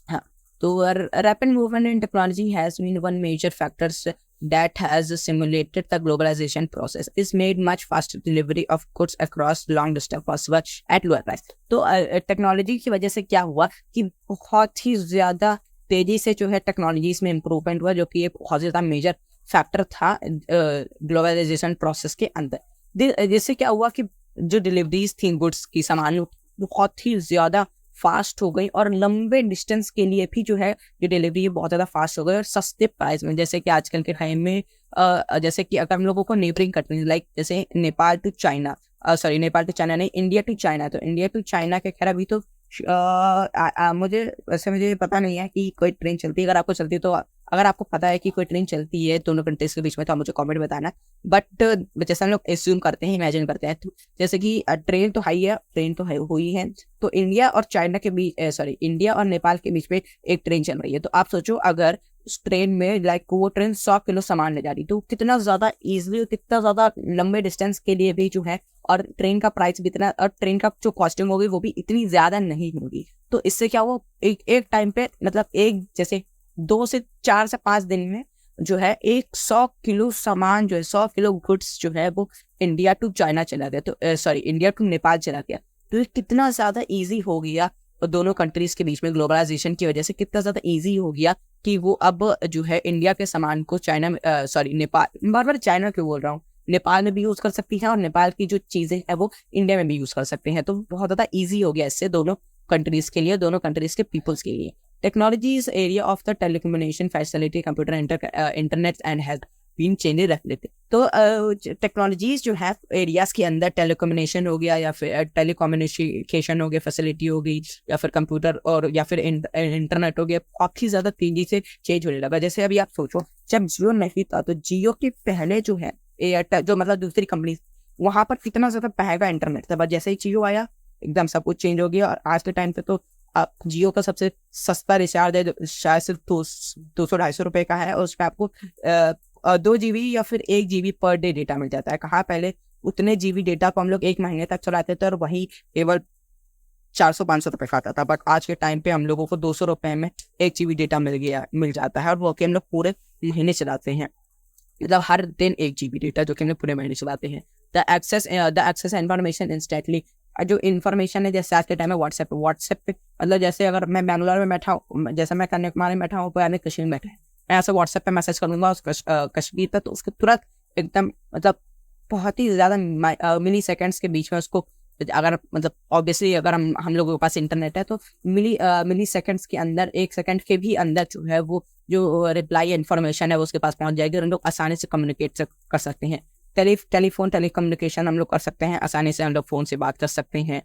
हाँ। तो rapid movement in technology has been one major factors that has simulated the globalization process. Is made much faster delivery of goods across long distance possible at lower price. तो technology की वजह से क्या हुआ कि बहुत ही ज़्यादा तेज़ी से जो है टेक्नोलॉजीज में इम्प्रूवमेंट हुआ, जो कि एक बहुत ज़्यादा मेजर फैक्टर था ग्लोबलाइजेशन प्रोसेस के अंदर। जिससे क्या हुआ कि जो डिलीवरीज थी गुड्स की, सामान बहुत ही ज़्यादा फास्ट हो गई और लंबे डिस्टेंस के लिए भी जो है ये डिलीवरी बहुत ज़्यादा फास्ट हो गई और सस्ते प्राइस में। जैसे कि आजकल के टाइम में जैसे कि अगर हम लोगों को नेबरिंग कंट्रीज लाइक जैसे Nepal to China, Nepal to China नहीं, इंडिया टू चाइना, तो इंडिया टू चाइना के खैर अभी तो मुझे पता नहीं है कि कोई ट्रेन चलती है। अगर आपको चलती है तो अगर आपको पता है कि कोई ट्रेन चलती है दोनों कंट्रीज के बीच में तो आप मुझे कमेंट बताना। बट जैसे हम लोग एज्यूम करते हैं, इमेजिन करते हैं, तो जैसे कि ट्रेन तो हाई है, ट्रेन तो हुई है, तो इंडिया और चाइना के बीच इंडिया और नेपाल के बीच में एक ट्रेन चल रही है। तो आप सोचो अगर उस ट्रेन में लाइक वो ट्रेन 100 किलो सामान ले जा रही, तो कितना ज़्यादा ईजिली, कितना ज़्यादा लंबे डिस्टेंस के लिए भी जो है, और ट्रेन का प्राइस भी इतना, और ट्रेन का जो कॉस्टिंग होगी वो भी इतनी ज़्यादा नहीं होगी। तो इससे क्या वो एक टाइम पे मतलब एक जैसे 2 से 4 से 5 दिन में जो है 100 किलो सामान जो है, 100 किलो गुड्स जो है वो इंडिया टू चाइना चला गया, तो इंडिया टू नेपाल चला गया। तो ये कितना ज़्यादा ईजी हो गया दोनों कंट्रीज के बीच में ग्लोबलाइजेशन की वजह से, कितना ज़्यादा ईजी हो गया कि वो अब जो है इंडिया के सामान को चाइना में नेपाल, बार चाइना क्यों बोल रहा हूँ, नेपाल में भी यूज़ कर सकती हैं और नेपाल की जो चीज़ें हैं वो इंडिया में भी यूज़ कर सकते हैं। तो बहुत ज़्यादा ईजी हो गया इससे दोनों कंट्रीज़ के लिए, दोनों कंट्रीज़ के पीपल्स के लिए। Technology is area of the telecommunication facility, computer, internet and has been changed rapidly. तो टेक्नोलॉजीज जो है एरियाज के अंदर टेलीकम्युनिकेशन हो गया या फिर टेलीकम्युनिकेशन हो गया, फैसिलिटी हो गई, या फिर कंप्यूटर और या फिर इंटरनेट हो गया, काफ़ी ज़्यादा तेजी से चेंज होने लगा। जैसे अभी आप सोचो जब जियो नहीं था तो जियो के पहले जो है एयरटेल, जो मतलब दूसरी कंपनी, वहाँ पर कितना ज़्यादा महंगा इंटरनेट था, बट जैसे ही जियो आया एकदम सब कुछ चेंज हो गया। और आज के टाइम पे तो आप जियो का सबसे सस्ता रिचार्ज है जो शायद सिर्फ 200-250 रुपये का है, और उस पर आपको 2 GB या फिर 1 GB पर डे डेटा मिल जाता है। कहाँ पहले उतने GB डेटा को हम लोग 1 महीने तक चलाते थे और वही केवल 400-500 रुपये का आता था, बट आज के टाइम पे हम लोगों को 200 रुपये में 1 GB डेटा मिल जाता है, और वो कि हम लोग पूरे महीने चलाते हैं, मतलब हर दिन 1 GB डेटा जो कि हम लोग पूरे महीने चलाते हैं। द एक्सेस इन्फॉर्मेशन इंस्टेंटली, जो इन्फॉर्मेशन है जैसे आज के टाइम में व्हाट्सएप पे, मतलब जैसे अगर मैं बैंगलोर में बैठा हूँ, जैसे मैं कन्याकुमारी में बैठा हूँ, तो कश्मीर में बैठा है, मैं ऐसे व्हाट्सएप पे मैसेज करूँगा कश्मीर पे, तो उसके तुरंत एकदम मतलब बहुत ही ज़्यादा मिली सेकेंड्स के बीच में उसको, अगर मतलब ऑब्वियसली अगर हम लोगों के पास इंटरनेट है तो मिली सेकेंड्स के अंदर, 1 सेकेंड के भी अंदर जो है वो जो रिप्लाई इन्फॉर्मेशन है वो उसके पास पहुँच जाएगी और हम लोग आसानी से कम्युनिकेट कर सकते हैं। टेलीकम्युनिकेशन हम लोग कर सकते हैं आसानी से, हम लोग फ़ोन से बात कर सकते हैं।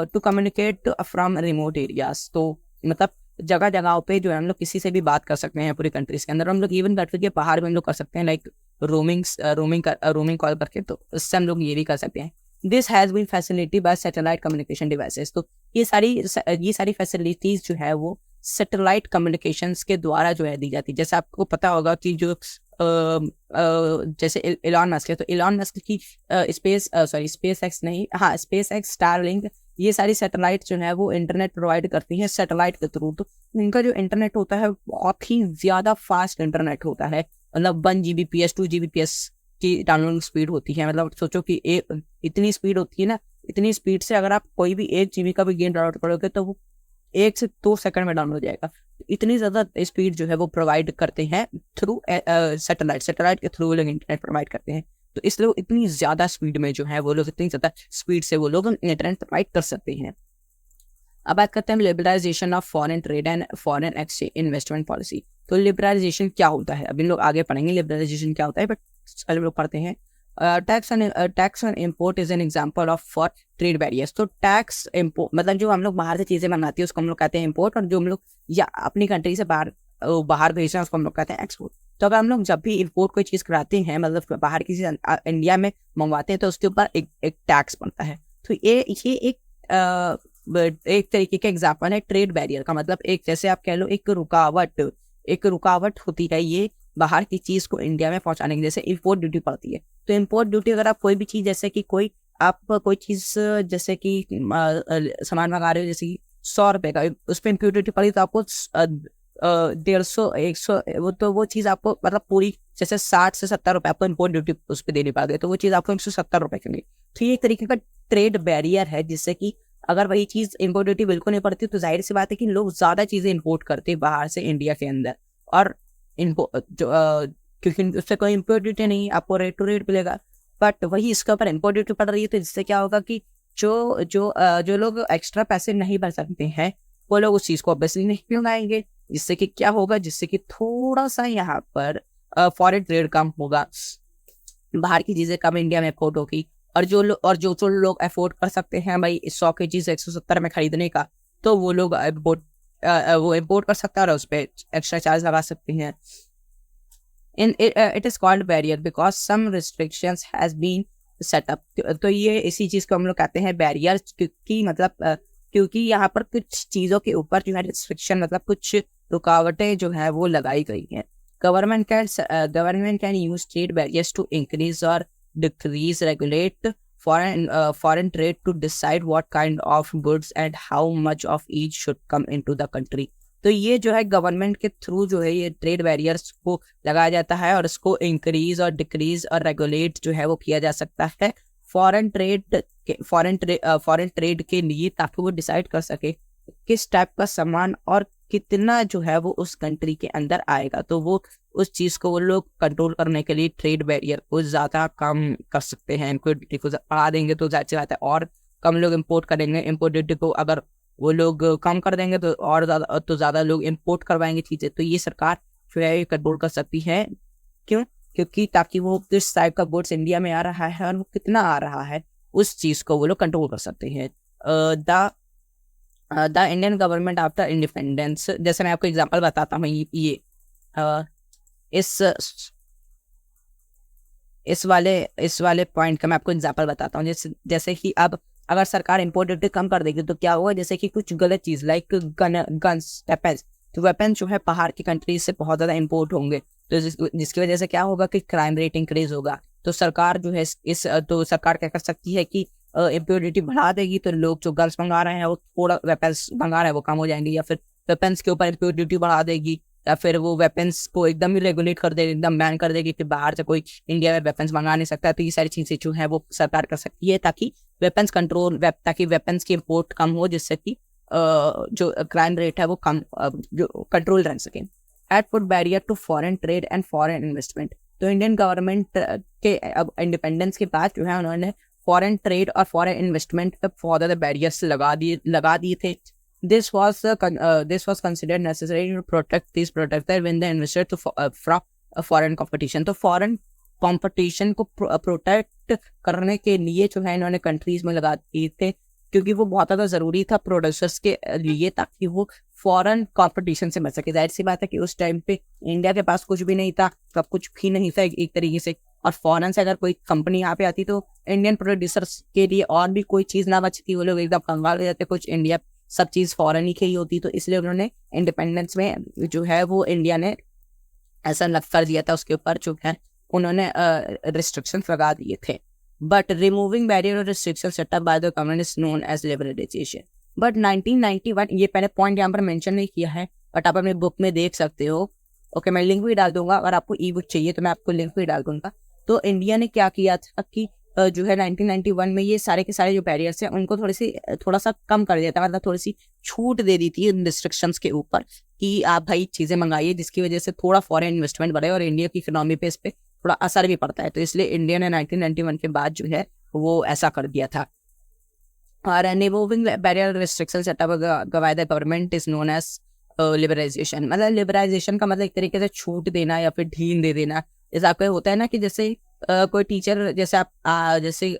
To communicate from remote areas, तो मतलब जगह जगहों पे जो है हम लोग किसी से भी बात कर सकते हैं पूरी कंट्रीज के अंदर। हम लोग इवन कंट्री के बाहर भी हम लोग कर सकते हैं, लाइक रोमिंग कॉल करके, तो उससे हम लोग ये भी कर सकते हैं। This has been facility by satellite communication devices, तो ये सारी फैसिलिटीज़ जो है वो सैटेलाइट कम्युनिकेशंस के द्वारा जो है दी जाती है। जैसे आपको पता होगा कि जो जैसे इलॉन मस्क है, तो इलॉन मस्क की स्पेस एक्स, स्टारलिंक, ये सारी सैटेलाइट जो है वो इंटरनेट प्रोवाइड करती हैं सैटेलाइट के थ्रू। तो इनका जो इंटरनेट होता है बहुत ही ज़्यादा फास्ट इंटरनेट होता है, मतलब 1 Gbps 2 Gbps की डाउनलोडिंग स्पीड होती है। मतलब सोचो कि इतनी स्पीड होती है ना, इतनी स्पीड से अगर आप कोई भी 1 GB का भी गेम डाउनलोड करोगे तो वो 1 से 2 सेकंड में डाउनलोड हो जाएगा। इतनी ज़्यादा स्पीड जो है वो प्रोवाइड करते हैं थ्रू सैटेलाइट के थ्रू लोग इंटरनेट प्रोवाइड करते हैं। तो इसलिए इतनी ज़्यादा स्पीड में जो है वो लोग, इतनी ज़्यादा स्पीड से वो लोग इंटरनेट प्रोवाइड कर सकते हैं। अब बात करते हैं liberalisation of foreign trade and foreign exchange investment policy. तो लिबरलाइजेशन क्या होता है, अभी लोग आगे पढ़ेंगे लिबरलाइजेशन क्या होता है, बट हम लोग पढ़ते हैं। Tax on import is an example of for trade barriers. तो टैक्स इम्पोर्ट मतलब जो हम लोग बाहर से चीज़ें मंगाते हैं उसको हम लोग कहते हैं इम्पोर्ट, और जो हम लोग या अपनी कंट्री से बाहर भेज रहे हैं उसको हम लोग कहते हैं एक्सपोर्ट। तो अगर हम लोग जब भी इम्पोर्ट कोई चीज़ कराते हैं, मतलब बाहर किसी इंडिया में मंगवाते हैं, तो उसके ऊपर एक टैक्स बनता है। तो ये एक तरीके का एग्जाम्पल है ट्रेड बैरियर का। मतलब एक जैसे आप कह लो एक रुकावट होती है ये बाहर की चीज़ को इंडिया में पहुंचाने की, जैसे इंपोर्ट ड्यूटी पड़ती है। तो इंपोर्ट ड्यूटी अगर आप कोई भी चीज़, जैसे कि आप कोई चीज़ जैसे कि सामान मंगा रहे हो, जैसे कि 100 रुपये का, उस पर इंपोर्ट ड्यूटी पड़ी तो आपको 150-100 वो चीज़ आपको मतलब पूरी जैसे 60 से 70 रुपये आपको इंपोर्ट ड्यूटी उस पर देनी पड़ गई, तो वो चीज़ आपको 170 रुपये की मिली। तो ये एक तरीके का ट्रेड बैरियर है, जिससे कि अगर वही चीज़ इंपोर्ट ड्यूटी बिल्कुल नहीं पड़ती तो जाहिर सी बात है कि लोग ज़्यादा चीज़ें इंपोर्ट करते हैं बाहर से इंडिया के अंदर, और क्योंकि उससे कोई इम्पोर्ट ड्यूटी नहीं, आपको रेट टू रेट मिलेगा। बट वही इसके ऊपर इम्पोर्ट ड्यूटी पड़ रही है, तो जिससे क्या होगा कि जो लोग एक्स्ट्रा पैसे नहीं भर सकते हैं वो लोग उस चीज़ को ऑब्वियसली नहीं मंगाएंगे, जिससे कि क्या होगा, जिससे कि थोड़ा सा यहाँ पर फॉरेन ट्रेड कम होगा, बाहर की चीज़ें कम इंडिया में इम्पोर्ट होगी। और जो लोग अफोर्ड कर सकते हैं भाई 100 की चीज़ 170 में खरीदने का, तो वो लोग इम्पोर्ट कर सकते हैं और उस पर एक्स्ट्रा चार्ज लगा सकते हैं। It is called barrier because some restrictions has been set up। तो ये इसी चीज़ को हम लोग कहते हैं बैरियर, क्योंकि मतलब क्योंकि यहाँ पर कुछ चीज़ों के ऊपर जो है रिस्ट्रिक्शन, मतलब कुछ रुकावटें जो है वो लगाई गई हैं। Government can use trade barriers to increase or decrease regulate foreign trade to decide what kind of goods and how much of each should come into the country। तो ये जो है गवर्नमेंट के थ्रू जो है ये ट्रेड बैरियर्स को लगाया जाता है और इसको इंक्रीज और डिक्रीज और रेगुलेट जो है वो किया जा सकता है फॉरेन ट्रेड के लिए, ताकि वो डिसाइड कर सके किस टाइप का सामान और कितना जो है वो उस कंट्री के अंदर आएगा। तो वो उस चीज़ को वो लोग कंट्रोल करने के लिए ट्रेड बैरियर को ज़्यादा कम कर सकते हैं। इनको ड्यूटी को बढ़ा देंगे तो ज़्यादा बात है, और कम लोग इंपोर्ट करेंगे। इंपोर्ट ड्यूटी को अगर वो लोग कम कर देंगे तो और ज़्यादा लोग इंपोर्ट करवाएंगे चीज़ें। तो ये सरकार जो है कंट्रोल कर सकती है। क्यों? क्योंकि ताकि वो किस टाइप का गुड्स इंडिया में आ रहा है और वो कितना आ रहा है, उस चीज़ को वो लोग कंट्रोल कर सकते हैं। The Indian government after independence, जैसे मैं आपको एग्जांपल बताता हूँ, ये इस वाले पॉइंट का मैं आपको एग्जांपल बताता हूँ। जैसे कि अब अगर सरकार इंपोर्ट ड्यूटी कम कर देगी तो क्या होगा, जैसे कि कुछ गलत चीज़ लाइक गन्स वेपन्स, तो वेपन जो है बाहर की कंट्रीज से बहुत ज़्यादा इंपोर्ट होंगे, तो जिसकी वजह से क्या होगा कि क्राइम रेट इंक्रीज होगा। तो सरकार जो है तो सरकार क्या कर सकती है कि इंपोर्ट ड्यूटी बढ़ा देगी, तो लोग जो गन्स मंगा रहे हैं वो थोड़ा वेपन्स मंगा रहे हैं वो कम हो जाएंगे, या फिर वेपन्स के ऊपर इंपोर्ट ड्यूटी बढ़ा देगी, या फिर वो वेपन्स को एकदम ही रेगुलेट कर देगी, एकदम बैन कर देगी कि बाहर से कोई इंडिया में वेपन्स मंगा नहीं सकता। तो ये सारी चीज़ें जो है वो सरकार कर सकती है ताकि वेपन्स ताकि वेपन्स की इंपोर्ट कम हो, जिससे कि जो क्राइम रेट है वो कम जो कंट्रोल रह सके। At put barrier to foreign trade and foreign investment. तो इंडियन गवर्नमेंट के अब इंडिपेंडेंस के बाद जो है उन्होंने फॉरेन ट्रेड और फॉरेन इन्वेस्टमेंट पे बहुत ज़्यादा बैरियर्स लगा दिए थे। This was considered necessary to protect these producers when they invested from foreign competition। तो फॉरेन कंपटीशन को प्रोटेक्ट करने के लिए जो है इन्होंने कंट्रीज में लगा दिए थे, क्योंकि वो बहुत ज़्यादा ज़रूरी था प्रोड्यूसर्स के लिए, ताकि वो फॉरेन कंपटीशन से बच सके। जाहिर सी बात है कि उस टाइम पे इंडिया के पास कुछ भी नहीं था, सब कुछ भी नहीं था एक तरीके से, और फॉरेन से अगर कोई कंपनी यहाँ पे आती तो इंडियन प्रोड्यूसर्स के लिए और भी कोई चीज़ ना बचती, वो लोग एकदम कंगाल हो जाते, कुछ इंडिया सब चीज़ फॉरेन ही की होती। तो इसलिए उन्होंने इंडिपेंडेंस में जो है वो इंडिया ने ऐसा लग कर दिया था, उसके ऊपर जो है उन्होंने रिस्ट्रिक्शंस लगा दिए थे। बट रिमूविंग बैरियर और restriction set up by the government is known as liberalisation. But 1991, ये पहले पॉइंट यहाँ पर मेंशन नहीं किया है, बट आप अपने बुक में देख सकते हो। ओके, मैं लिंक भी डाल दूंगा, अगर आपको ई बुक चाहिए तो मैं आपको लिंक भी डाल दूंगा। तो इंडिया ने क्या किया था कि जो है 1991 में ये सारे के सारे जो बैरियर्स हैं उनको थोड़ा सा कम कर दिया था, मतलब थोड़ी सी छूट दे दी थी इन रिस्ट्रिक्शंस के ऊपर कि आप भाई चीज़ें मंगाइए, जिसकी वजह से थोड़ा फॉरेन इन्वेस्टमेंट बढ़े और इंडिया की इकोनॉमी पे इस पर थोड़ा असर भी पड़ता है। तो इसलिए इंडिया ने 1991 के बाद जो है वो ऐसा कर दिया था। और removing barrier restriction set up by the government is known as liberalisation. मतलब लिबरलाइजेशन का मतलब एक तरीके से छूट देना या फिर ढील दे देना। जैसे आपका होता है ना कि जैसे कोई टीचर, जैसे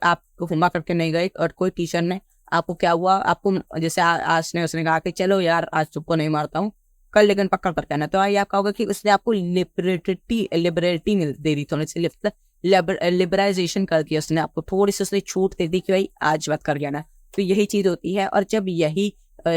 आप होमवर्क करके नहीं गए और कोई टीचर ने आपको क्या हुआ, आपको जैसे आज ने उसने कहा कि चलो यार आज तुमको नहीं मारता हूँ, कल लेकिन पक्का करके आना, तो ये आपका होगा कि उसने आपको लिबरेटी दे दी, थोड़ी सी लिबराइजेशन कर दिया उसने, आपको थोड़ी सी उसने छूट दे दी कि भाई आज मत कर आना। तो यही चीज़ होती है। और जब ये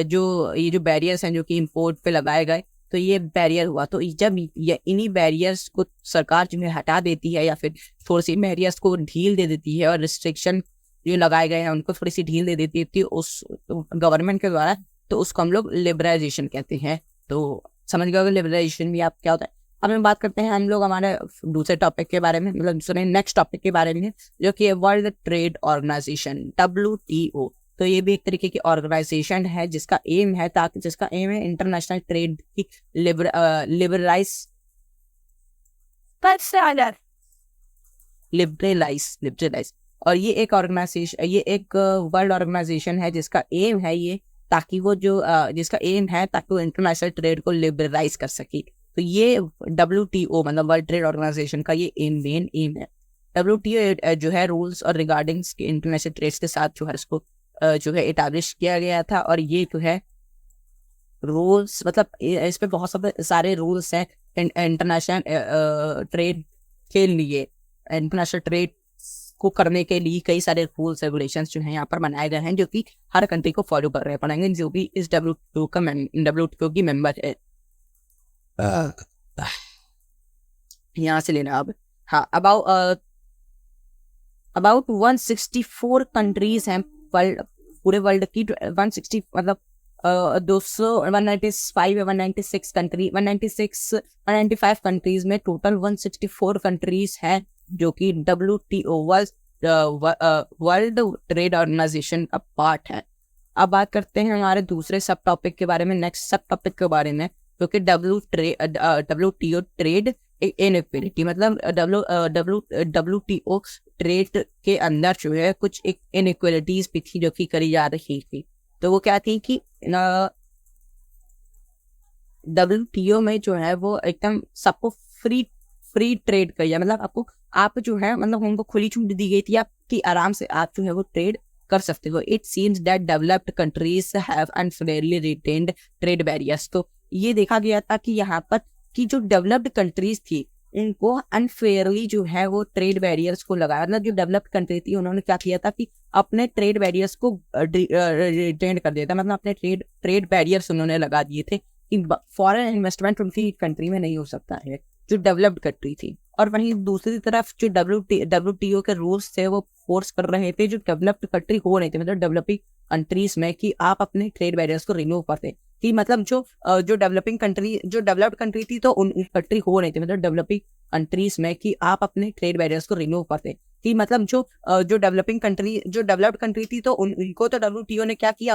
जो बैरियर्स हैं जो कि इम्पोर्ट पे लगाए गए, तो ये बैरियर हुआ, तो जब इन्हीं बैरियर्स को सरकार जो है हटा देती है या फिर थोड़ी सी बैरियर्स को ढील दे देती है और रिस्ट्रिक्शन जो लगाए गए हैं उनको थोड़ी सी ढील दे देती थी उस गवर्नमेंट के द्वारा, तो उसको हम लोग लिबराइजेशन कहते हैं। तो समझ गए लिबराइजेशन भी आप क्या होता है। अब हम बात करते हैं हम लोग हमारे दूसरे टॉपिक के बारे में, मतलब नेक्स्ट टॉपिक के बारे में, जो कि वर्ल्ड ट्रेड ऑर्गेनाइजेशन WTO। तो ये भी एक तरीके की ऑर्गेनाइजेशन है जिसका एम है इंटरनेशनल ट्रेड की लिबरलाइज। और ये एक ऑर्गेनाइजेशन, ये एक वर्ल्ड ऑर्गेनाइजेशन है जिसका एम है ये, ताकि वो जो जिसका एम है ताकि वो इंटरनेशनल ट्रेड को लिबरलाइज कर सके। तो ये WTO मतलब वर्ल्ड ट्रेड ऑर्गेनाइजेशन का ये मेन एम है। WTO जो है रूल्स और रिगार्डिंग्स के इंटरनेशनल ट्रेड के साथ जो है इसको जो है इटाब्लिश किया गया था। और ये जो है रूल्स मतलब इस पे बहुत सारे रूल्स हैं इंटरनेशनल ट्रेड के लिए। इंटरनेशनल ट्रेड को करने के लिए कई सारे रूल्स रेगुलेशंस जो हैं यहाँ पर बनाए गए हैं, जो कि हर कंट्री को फॉलो कर रहे पड़ेंगे जो भी इस WTO की मेंबर है। यहाँ से लेना अब। हाँ, अबाउट 164 कंट्रीज हैं पूरे वर्ल्ड की। 160 मतलब 200 195 196 कंट्री 195 कंट्रीज में टोटल 164 कंट्रीज हैं जो कि WTO वर्ल्ड ट्रेड ऑर्गेनाइजेशन का पार्ट है। अब बात करते हैं हमारे दूसरे सब टॉपिक के बारे में, नेक्स्ट सब टॉपिक के बारे में, जो कि WTO ट्रेड इनइक्वालिटी। मतलब WTO ट्रेड के अंदर जो है कुछ एक इनइक्वालिटीज भी थी जो कि करी जा रही थी। तो वो क्या थी कि WTO में जो है वो एकदम सबको फ्री ट्रेड कर दिया। मतलब आप जो है मतलब उनको खुली छूट दी गई थी आपकी, आराम से आप जो है वो ट्रेड कर सकते हो। It seems that developed countries have unfairly retained trade barriers. तो ये देखा गया था कि यहाँ पर कि जो डेवलप्ड कंट्रीज थी उनको अनफेयरली जो है वो ट्रेड बैरियर्स को लगाया। मतलब जो डेवलप्ड कंट्री थी उन्होंने क्या किया था कि अपने ट्रेड बैरियर्स को रिटेन कर दिया था। मतलब अपने ट्रेड बैरियर्स उन्होंने लगा दिए थे कि फॉरेन इन्वेस्टमेंट उनकी कंट्री में नहीं हो सकता है, जो डेवलप्ड कंट्री थी। और वहीं दूसरी तरफ जो WTO के रूल्स थे वो फोर्स कर रहे थे जो डेवलप्ड कंट्री हो रही थी, मतलब डेवलपिंग कंट्रीज में, कि आप अपने ट्रेड बैरियर्स को रिमूव करते। कि मतलब जो डेवलप्ड कंट्री थी तो उन कंट्री हो रही थी, मतलब डेवलपिंग कंट्रीज में, कि आप अपने ट्रेड बैरियर्स को रिमूव करते। कि मतलब जो डेवलप्ड कंट्री थी तो उनको तो WTO ने क्या किया,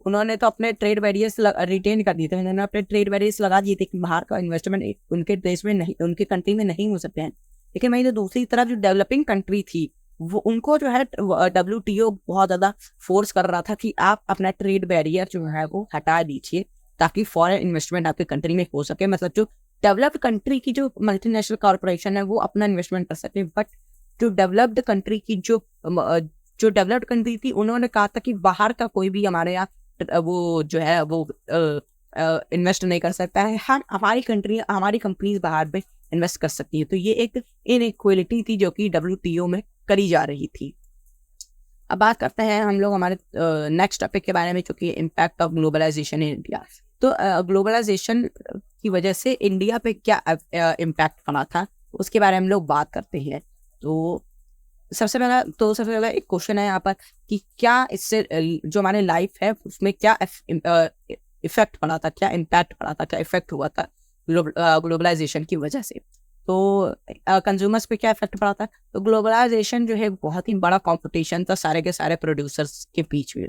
उन्होंने तो अपने ट्रेड बैरियर्स रिटेन कर दिए थे। उन्होंने अपने ट्रेड बैरियर्स लगा दिए थे कि बाहर का इन्वेस्टमेंट उनके देश में नहीं, उनके कंट्री में नहीं हो सकते हैं। लेकिन वहीं दूसरी तरफ जो डेवलपिंग कंट्री थी वो उनको जो है WTO बहुत ज्यादा फोर्स कर रहा था कि आप अपना ट्रेड बैरियर जो है वो हटा दीजिए ताकि फॉरेन इन्वेस्टमेंट आपके कंट्री में हो सके। मतलब जो डेवलप्ड कंट्री की जो मल्टीनेशनल कॉर्पोरेशन है वो अपना इन्वेस्टमेंट कर सकते, बट जो डेवलप्ड कंट्री की जो डेवलप्ड कंट्री थी उन्होंने कहा था कि बाहर का कोई भी हमारे यहाँ वो जो है वो इन्वेस्ट नहीं कर सकता है। हमारी कंपनीज बाहर में इन्वेस्ट कर सकती है। तो ये एक इनइक्वालिटी थी जो कि WTO में करी जा रही थी। अब बात करते हैं हम लोग हमारे नेक्स्ट टॉपिक के बारे में, जो कि impact of globalisation in India. तो ग्लोबलाइजेशन की वजह से इंडिया पे क्या इम्पैक्ट पड़ा था उसके बारे में हम लोग बात करते हैं। तो सबसे पहला एक क्वेश्चन है यहाँ पर कि क्या इससे जो हमारी लाइफ है उसमें क्या इफेक्ट पड़ा था, क्या इम्पैक्ट पड़ा था, क्या इफेक्ट हुआ था ग्लोबलाइजेशन की वजह से। तो कंज्यूमर्स पे क्या इफेक्ट पड़ा था। तो ग्लोबलाइजेशन जो है बहुत ही बड़ा कंपटीशन था सारे के सारे प्रोड्यूसर्स के बीच में।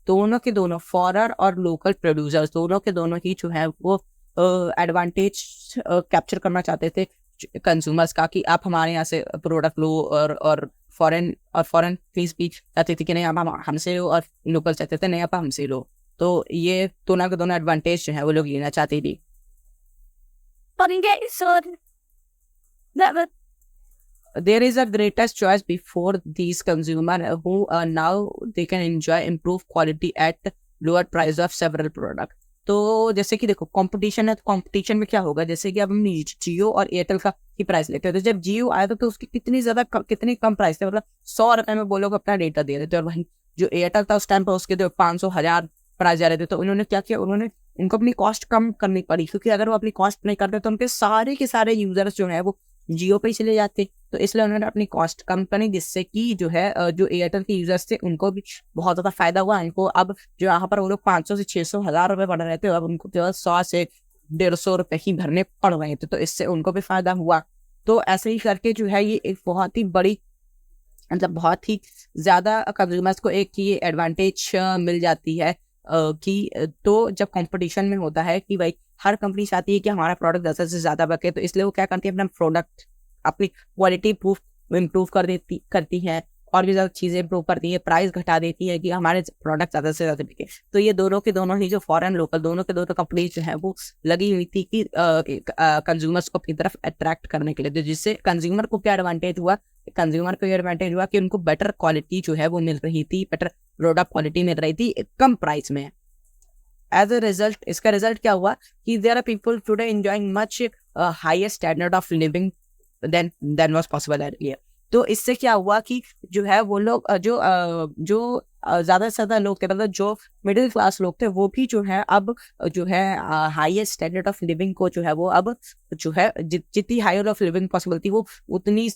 दोनों फॉरेन और लोकल प्रोड्यूसर्स दोनों ही जो है वो एडवांटेज कैप्चर करना चाहते थे कंज्यूमर्स का, कि आप हमारे यहाँ से प्रोडक्ट लो, और फॉरेन फीस भी चाहते थे कि नहीं आप हमसे लो, और लोकल चाहते थे नहीं आप हमसे लो। तो ये दोनों के दोनों एडवांटेज जो है वो लोग लेना चाहते थे। There is a greatest choice before these consumers who now they can enjoy improved quality at lower price of several products. तो जैसे कि देखो कंपटीशन है, तो कंपटीशन में क्या होगा, जैसे कि अब हम जियो और एयरटेल का ही प्राइस लेते हैं। तो जब जियो आया था तो उसकी कितनी कम प्राइस थे, मतलब 100 रुपए में वो लोग अपना डेटा दे रहे थे। और वहीं जो एयरटेल था उस टाइम पर उसके 500,000 प्राइस जा रहे थे। तो उन्होंने क्या किया, उनको अपनी कॉस्ट कम करनी पड़ी, क्योंकि अगर वो अपनी कॉस्ट नहीं करते तो उनके सारे के सारे यूजर्स जो है वो जियो पे ही चले जाते। तो इसलिए उन्होंने अपनी कॉस्ट कम करी, जिससे कि जो है जो एयरटेल के यूजर्स थे उनको भी बहुत ज्यादा फायदा हुआ। इनको अब जो यहाँ पर वो लोग 500 से 600 हजार रुपए पड़ रहे थे, अब उनको केवल 100 से 150 रुपए ही भरने पड़ रहे थे। तो इससे उनको भी फायदा हुआ। तो ऐसे ही करके जो है ये एक बहुत ही बड़ी, मतलब बहुत ही ज्यादा कंज्यूमर्स को एक ये एडवांटेज मिल जाती है कि तो जब कंपटीशन में होता है कि भाई हर कंपनी चाहती है कि हमारा प्रोडक्ट ज़्यादा से ज़्यादा बिके, तो इसलिए वो क्या करती है, अपना प्रोडक्ट अपनी क्वालिटी इम्प्रूव करती है और भी ज़्यादा चीज़ें इम्प्रूव करती है, प्राइस घटा देती है कि हमारे प्रोडक्ट ज़्यादा से ज़्यादा बिके। तो ये दोनों के दोनों ही जो फॉरेन लोकल दोनों के दोनों कंपनीज जो है वो लगी हुई थी कि कंज्यूमर्स को अपनी तरफ अट्रैक्ट करने के लिए, तो जिससे कंज्यूमर को क्या एडवांटेज हुआ, कंज्यूमर को ये एडवांटेज हुआ कि उनको बेटर क्वालिटी जो है वो मिल रही थी, बेटर प्रोडक्ट क्वालिटी मिल रही थी कम प्राइस में। एज अ रिजल्ट, इसका रिजल्ट क्या हुआ कि there are people today enjoying much higher standard of living than was possible earlier. तो इससे क्या हुआ कि जो है वो लोग जो ज़्यादा से ज़्यादा लोग थे, मतलब जो मिडिल क्लास लोग थे, वो भी जो है अब जो है हाईएस्ट स्टैंडर्ड ऑफ लिविंग को जो है वो अब जो है जितनी हायर ऑफ लिविंग पॉसिबल थी वो उतनी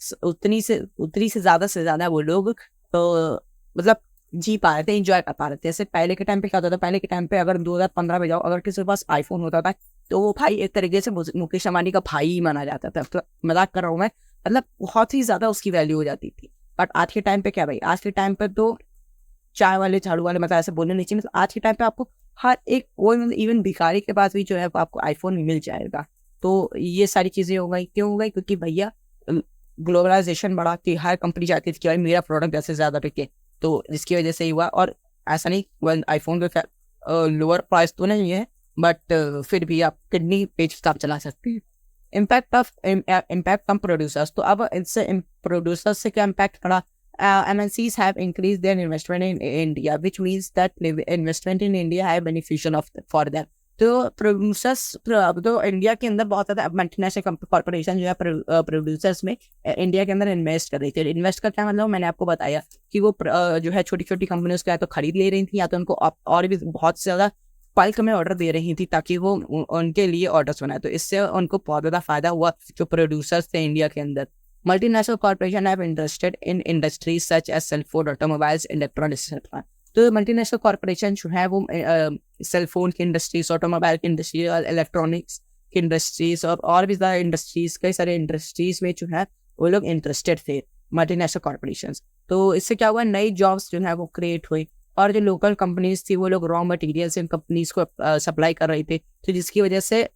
से ज़्यादा वो लोग मतलब जी पा रहे थे, इंजॉय कर पा रहे थे। जैसे पहले के टाइम पे क्या होता था, पहले के टाइम पे अगर 2015 में जाओ, अगर किसी के पास आईफोन होता था तो वो भाई एक तरीके से मुकेश अंबानी का भाई ही माना जाता था। तो मजाक कर रहा हूँ मैं, मतलब बहुत ही ज़्यादा उसकी वैल्यू हो जाती थी। बट आज के टाइम पे क्या भाई, आज के टाइम पे तो चाय वाले झाड़ू वाले, मतलब ऐसे बोलने नहीं चाहिए, मतलब आज के टाइम पे आपको हर एक कोई, मतलब इवन भिखारी के पास भी जो है आपको आईफोन मिल जाएगा। तो ये सारी चीज़ें हो गई, क्यों हो गई, क्योंकि भैया ग्लोबलाइजेशन बढ़ा कि हर कंपनी चाहती थी कि भाई मेरा प्रोडक्ट जैसे से ज़्यादा बिके, तो जिसकी वजह से ही हुआ। और ऐसा नहीं, आईफोन का लोअर प्राइस तो नहीं है, बट फिर भी आप किडनी पेज आप चला सकते हैं। इम्पैक्ट ऑन प्रोड्यूसर्स, तो अब इससे प्रोड्यूसर्स से क्या इम्पैक्ट पड़ा, MNCs have increased their investment in India, which means that investment in India है beneficial for them। तो प्रोड्यूसर्स, तो इंडिया के अंदर बहुत ज़्यादा मल्टीनेशनल कॉर्पोरेशन जो है प्रोड्यूसर्स में इंडिया के अंदर इन्वेस्ट कर रही थी। इन्वेस्ट का क्या मतलब, मैंने आपको बताया कि वो जो है छोटी छोटी कंपनियों को या तो खरीद ले रही थी, या तो उनको और भी बहुत से ज़्यादा बल्क में ऑर्डर दे रही थी ताकि वो उनके लिए ऑर्डर्स बनाए। तो इससे उनको बहुत ज़्यादा फायदा हुआ जो प्रोड्यूसर्स थे इंडिया के अंदर। Multinational corporation have interested in industries such as cell phone, automobiles, electronics. तो मल्टीनेशनल कॉर्पोरेशन जो है वो सेल फोन की इंडस्ट्रीज, ऑटोमोबाइल की इंडस्ट्री और इलेक्ट्रॉनिक्स की इंडस्ट्रीज और भी ज़्यादा इंडस्ट्रीज, कई सारे इंडस्ट्रीज में जो है वो लोग इंटरेस्टेड थे, मल्टीनेशनल कॉर्पोरेशंस। तो इससे क्या हुआ, नई जॉब्स जो है वो क्रिएट हुई, और जो लोकल कंपनीज थी वो लोग रॉ मटेरियल्स इन कंपनीज को सप्लाई कर रही थी। तो जिसकी वजह से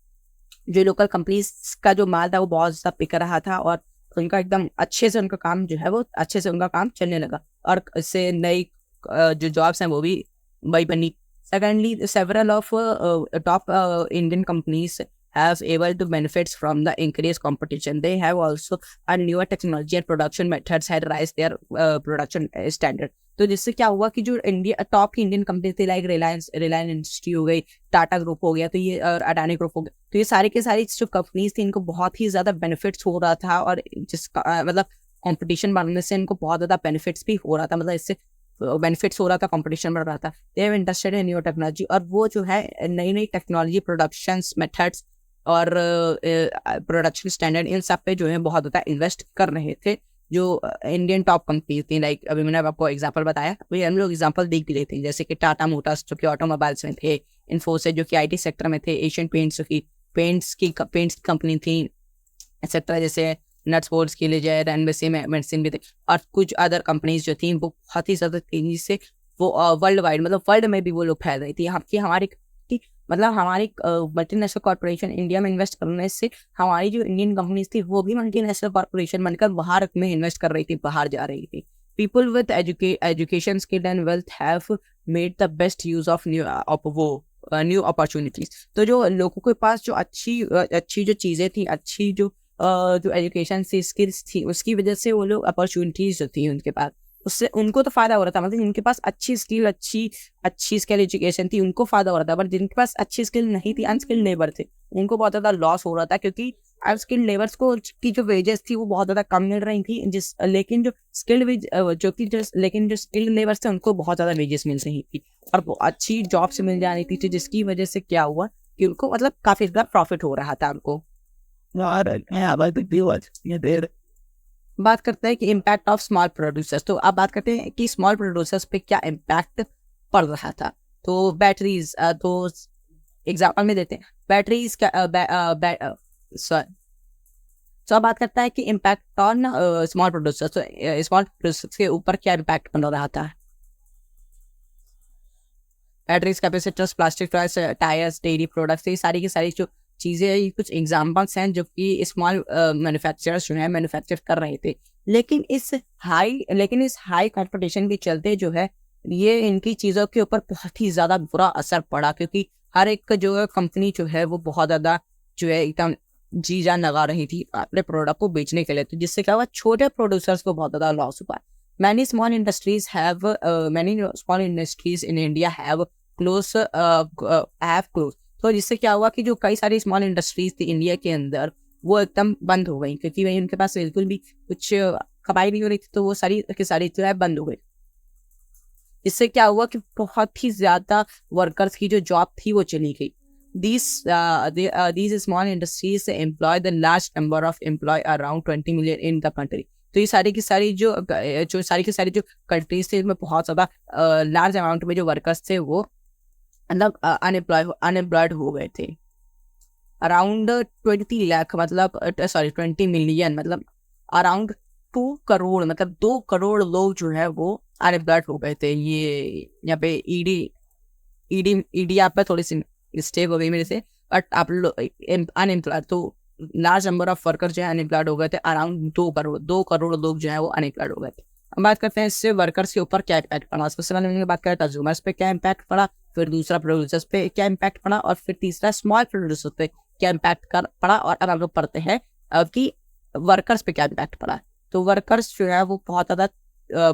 जो लोकल कंपनीज का जो माल था वो बहुत ज़्यादा बिक रहा था, और उनका एकदम अच्छे से उनका काम जो है वो अच्छे से उनका काम चलने लगा, और इससे नई जो जॉब्स हैं वो भी वही बनी। Secondly, several of top Indian companies have able to benefits from the increased competition. They have also a newer technology and production methods had raised their production standard. तो जिससे क्या हुआ कि जो इंडिया टॉप की इंडियन कंपनी थी, like Reliance industry हो गई, टाटा ग्रुप हो गया, तो ये अडानी ग्रुप हो गया, तो ये सारी के सारी जो कंपनीज थी इनको बहुत ही ज़्यादा बेनिफिट्स हो रहा था, और जिसका मतलब कंपटीशन बढ़ने से इनको बहुत ज़्यादा बेनिफिट्स भी हो रहा था, मतलब इससे बेनिफिट्स हो रहा था, कंपटीशन बढ़ रहा था। They have interested in new technology, और वो जो है नई नई टेक्नोलॉजी, प्रोडक्शन मेथड्स और प्रोडक्शन स्टैंडर्ड, इन सब पे जो है बहुत ज़्यादा इन्वेस्ट कर रहे थे जो इंडियन टॉप कंपनी थी। लाइक अभी मैंने आपको एग्जांपल बताया, अभी हम लोग एग्जांपल देख भी लेते हैं, जैसे कि टाटा मोटर्स जो कि ऑटोमोबाइल्स में थे, इन्फोसिस जो कि आईटी सेक्टर में थे, एशियन पेंट्स जो कि पेंट्स की कंपनी थी, एक्सेट्रा, जैसे नट्स बोल्ट्स के लिए जो एनबीसी में मेडिसिन भी थे, और कुछ अदर कंपनीज जो थी वो बहुत ही ज़्यादा तेज़ी से वो वर्ल्ड वाइड, मतलब वर्ल्ड में भी वो लोग फैल रही थी। हमारी मल्टीनेशनल कॉर्पोरेशन इंडिया में इन्वेस्ट करने से हमारी जो इंडियन कंपनीज थी वो भी मल्टीनेशनल कॉर्पोरेशन बनकर बाहर में इन्वेस्ट कर रही थी, बाहर जा रही थी। People with education skill and wealth have made the best use of new opportunities. तो जो लोगों के पास जो अच्छी जो चीज़ें थी, अच्छी जो एजुकेशन से स्किल्स थी, उसकी वजह से वो लोग अपॉर्चुनिटीज जो थी उनके पास, उससे उनको तो फायदा हो रहा था, मतलब जिनके पास अच्छी स्किल एजुकेशन थी उनको फायदा हो रहा था, बट जिनके पास अच्छी स्किल नहीं थी, अनस्किल्ड लेबर थे, उनको बहुत ज़्यादा लॉस हो रहा था, क्योंकि अनस्किल्ड लेबर्स को की जो वेजेस थी वो बहुत ज़्यादा कम मिल रही थी, लेकिन जो स्किल्ड लेबर्स थे उनको बहुत ज़्यादा वेजेस मिल रही थी, और वो अच्छी जॉब से मिल जा रही थी, जिसकी वजह से क्या हुआ कि उनको मतलब काफ़ी ज़्यादा प्रॉफिट हो रहा था उनको। बात करते हैं कि इम्पैक्ट ऑफ स्मॉल प्रोड्यूसर्स, तो अब बात करते हैं कि स्मॉल प्रोड्यूसर्स पे क्या इम्पैक्ट पड़ रहा था। तो बैटरीज, तो एग्जाम्पल में देते हैं बैटरीज का तो अब बात करता है कि इम्पैक्ट ऑन स्मॉल प्रोड्यूसर्स, तो स्मॉल प्रोड्यूसर्स के ऊपर क्या इम्पैक्ट पड़ रहा था। Batteries, capacitors, plastic tyres, dairy products, ये सारी की सारी जो चीज़ें, ये कुछ एग्जाम्पल्स हैं जो कि स्मॉल मैन्युफैक्चरर्स जो है मैन्युफैक्चर कर रहे थे। लेकिन इस हाई कंपटीशन के चलते जो है ये इनकी चीज़ों के ऊपर बहुत ही ज़्यादा बुरा असर पड़ा, क्योंकि हर एक जो है कंपनी जो है वो बहुत ज़्यादा जो है एकदम जी जान लगा रही थी अपने प्रोडक्ट को बेचने के लिए। तो जिससे क्या हुआ, छोटे प्रोड्यूसर्स को बहुत ज़्यादा लॉस हुआ। Many small industries in India have closed. तो जिससे क्या हुआ कि जो कई सारी स्मॉल इंडस्ट्रीज थी इंडिया के अंदर वो एकदम बंद हो गई, क्योंकि वही उनके पास बिल्कुल भी कुछ कमाई नहीं हो रही थी, तो वो सारी की सारी जो है बंद हो गई। इससे क्या हुआ कि बहुत ही ज्यादा वर्कर्स की जो जॉब थी वो चली गई। These small industries employ the large number of employ around 20 million in the country. तो ये सारी की सारी जो कंट्रीज थे, इसमें बहुत ज़्यादा लार्ज अमाउंट में जो वर्कर्स थे वो मतलब अनएम्प्लॉयड हो गए थे। अराउंड 20 लाख मतलब 20 मिलियन मतलब अराउंड 2 करोड़ मतलब 2 करोड़ लोग जो है वो अनएम्प्लॉयड हो गए थे। ये यहाँ पे ईडी आप पे थोड़ी सी मिस्टेक हो गई मेरे से, बट आप अनएम्प्लॉयड, तो लार्ज नंबर ऑफ वर्कर जो है अनएम्प्लॉयड हो गए थे। अराउंड 2 करोड़ लोग जो है वो अनएम्प्लॉयड हो गए थे। हम बात करते हैं इससे वर्कर्स के ऊपर क्या इम्पैक्ट पड़ा। सबसे पहले मैंने बात करें कंज्यूमर्स पे क्या इम्पैक्ट पड़ा, फिर दूसरा प्रोड्यूसर्स पे क्या इम्पैक्ट पड़ा, और फिर तीसरा स्मॉल प्रोड्यूसर्स पे क्या इम्पैक्ट पड़ा। और अब हम लोग पढ़ते हैं कि वर्कर्स पे क्या इम्पैक्ट पड़ा। तो वर्कर्स जो है वो बहुत ज़्यादा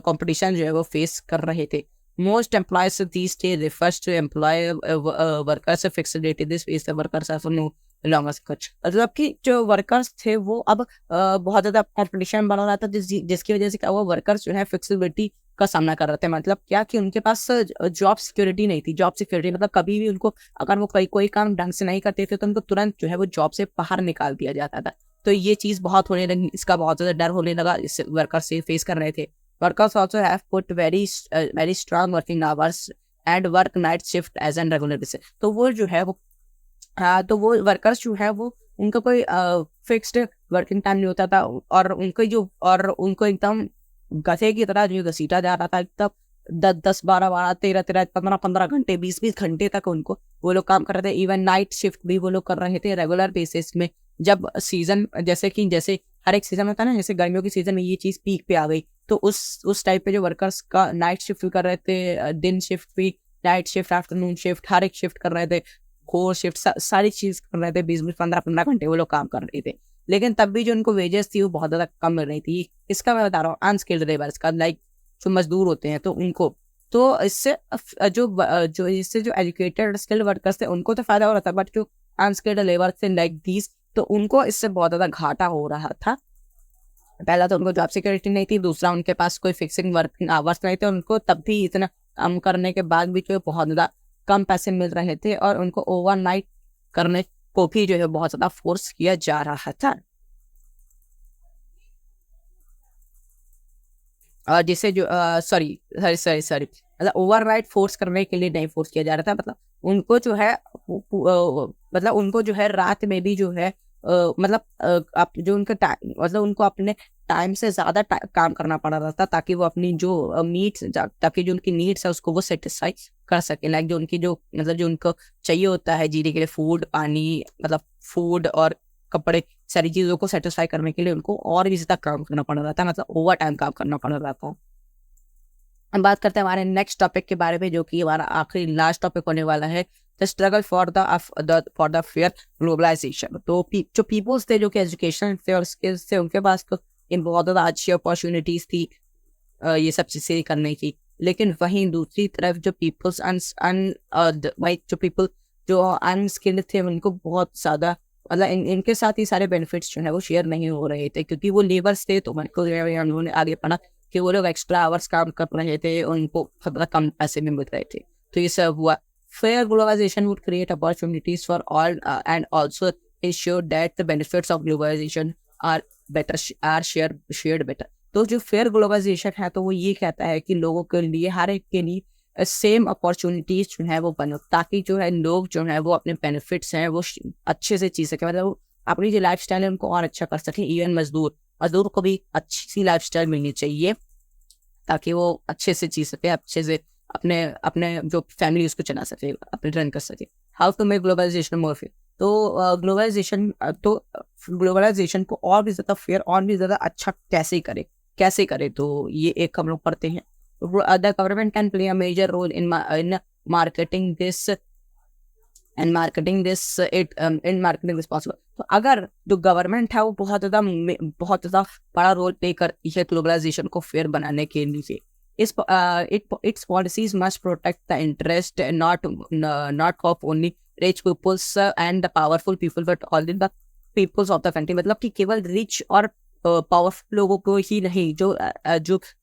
कंपटीशन जो है वो फेस कर रहे थे। Most employers these days refers to employ workers fixed rate. This is the workers are no longer such. मतलब कि जो वर्कर्स थे वो अब बहुत ज़्यादा कंपटीशन बढ़ रहा था, जिसकी वजह से क्या हुआ, वर्कर्स जो है फिक्सिबिलिटी का सामना कर रहे थे। मतलब क्या कि उनके पास जॉब सिक्योरिटी नहीं थी। जॉब सिक्योरिटी मतलब कभी भी उनको अगर वो कोई काम ढंग से नहीं करते थे तो उनको तुरंत जो है वो जॉब से बाहर निकाल दिया जाता था। तो ये चीज़ बहुत होने लगी, इसका बहुत ज़्यादा डर होने लगा, इससे वर्कर्स से फेस कर रहे थे। Workers also have put very strong working hours and work night shift as an regular basis. तो वो जो है वो तो वो वर्कर्स जो है वो उनका कोई फिक्स्ड वर्किंग टाइम नहीं होता था, और उनको एकदम गधे की तरह जो घसीटा जा रहा था। एकदम 10 12 13 15 घंटे 20 घंटे तक उनको वो लोग काम कर रहे थे। इवन नाइट शिफ्ट भी वो लोग कर रहे थे रेगुलर बेसिस में। जब सीजन जैसे हर एक सीजन में था ना, जैसे गर्मियों की सीजन में ये चीज़ पीक पे आ गई, तो उस टाइप पे जो वर्कर्स का नाइट शिफ्ट भी कर रहे थे, दिन शिफ्ट भी, नाइट शिफ्ट, आफ्टरनून शिफ्ट, हर एक शिफ्ट कर रहे थे, कोर शिफ्ट, सारी चीज़ कर रहे थे। 20 15 घंटे वो लोग काम कर रहे थे। लेकिन तब भी जो उनको वेजेस थी वो बहुत ज़्यादा कम मिल रही थी। इसका मैं बता रहा हूँ अनस्किल्ड लेबर्स का, लाइक जो मजदूर होते हैं तो उनको, तो इससे जो एजुकेटेड स्किल्ड वर्कर्स थे उनको तो फायदा हो रहा था, बट जो अनस्किल्ड लेबर थे लाइक दीज, तो उनको इससे बहुत ज़्यादा घाटा हो रहा था। पहला तो उनको जॉब सिक्योरिटी नहीं थी, दूसरा उनके पास कोई फिक्सिंग वर्किंग आवर्स नहीं थे, उनको तब भी इतना काम करने के बाद भी जो बहुत ज़्यादा कम पैसे मिल रहे थे, और उनको ओवरनाइट करने को भी जो है बहुत ज़्यादा फोर्स किया जा रहा था। जिससे जो सॉरी मतलब ओवरनाइट फोर्स करने के लिए नहीं फोर्स किया जा रहा था, मतलब उनको जो है रात में भी जो है आप जो उनका मतलब उनको अपने टाइम से ज़्यादा काम करना पड़ रहा था, ताकि वो अपनी जो ताकि जो उनकी नीड्स है उसको वो सेटिस्फाई कर सके। लाइक जो उनकी जो उनको चाहिए होता है जीने के लिए, फूड, पानी, मतलब फूड और कपड़े, सारी चीज़ों को सेटिस्फाई करने के लिए उनको और भी ज़्यादा काम करना पड़ रहा था, मतलब ओवर टाइम काम करना पड़ रहा था। हम बात करते हैं हमारे नेक्स्ट टॉपिक के बारे में, जो कि हमारा आखिरी लास्ट टॉपिक होने वाला है, the struggle for the fair globalisation. तो जो पीपल्स थे जो कि एजुकेशन थे और स्किल्स थे, उनके पास तो इन बहुत ज़्यादा अच्छी अपॉर्चुनिटीज़ थी ये सब चीज़ें करने की। लेकिन वहीं दूसरी तरफ जो पीपल जो अनस्किल्ड थे उनको बहुत ज़्यादा मतलब इनके साथ ही सारे बेनिफिट्स जो है वो शेयर नहीं हो रहे थे, क्योंकि वो लेबर्स थे। तो उन्होंने आगे पढ़ा कि वो लोग एक्स्ट्रा आवर्स काम कर रहे थे, उनको कम पैसे में मिल रहे थे। तो ये सब हुआ। Fair globalisation would create opportunities for all and also ensure that the benefits of globalisation are shared better. तो जो फेयर ग्लोबलाइजेशन है तो वो ये कहता है कि लोगों के लिए, हर एक के लिए सेम अपॉर्चुनिटीज जो है वो बनो, ताकि जो है लोग जो है वो अपने बेनिफिट्स हैं वो अच्छे से जी सके, मतलब अपनी जो लाइफ स्टाइल है उनको और अच्छा कर सके। इवन मजदूर को भी अच्छी सी लाइफ स्टाइल मिलनी चाहिए, ताकि वो अच्छे से जी सके, अच्छे से अपने अपने जो फैमिली उसको चला सके, अपने रन कर सके। How to make globalisation more fair. तो ग्लोबलाइजेशन को और भी ज़्यादा फेयर, और भी ज़्यादा अच्छा कैसे करे, तो ये एक हम लोग पढ़ते हैं। The government can play a major role in marketing this possible. तो अगर जो गवर्नमेंट है वो बहुत ज़्यादा बड़ा रोल प्ले करती है ग्लोबलाइजेशन को फेयर बनाने के लिए। Its policies must protect the interest not of only rich peoples and the powerful people, but all the peoples of the country। मतलब कि केवल रिच और पावरफुल लोगों को ही नहीं, जो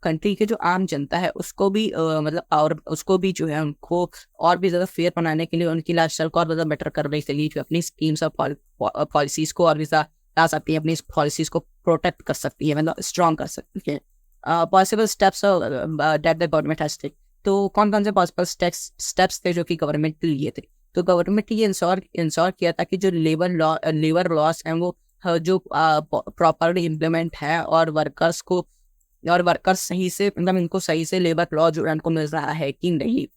कंट्री के जो आम जनता है उसको भी मतलब और उसको भी जो है उनको और भी ज़्यादा फेयर बनाने के लिए, उनकी लाइफस्टाइल को और ज़्यादा बेटर करने के लिए जो अपनी स्कीम्स और पॉलिसीज़ को और भी ज़्यादा ला सकती है, अपनी पॉलिसीज़ को प्रोटेक्ट कर सकती है, मतलब स्ट्रॉन्ग कर सकती है। Possible steps that the government has take. तो कौन कौन से पॉसिबल स्टेप्स थे जो कि गवर्नमेंट ने लिए थे। तो गवर्नमेंट ने ये इंश्योर किया था कि जो लेबर लॉस हैं वो जो प्रॉपरली इम्प्लीमेंट है, और वर्कर्स सही से, मतलब इनको सही से लेबर लॉ जो है उनको मिल रहा है कि नहीं,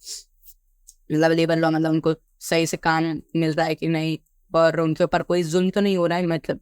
मतलब लेबर लॉ मतलब उनको सही से काम मिल रहा है कि नहीं, पर उनके ऊपर कोई जुल्म तो नहीं हो रहा है, मतलब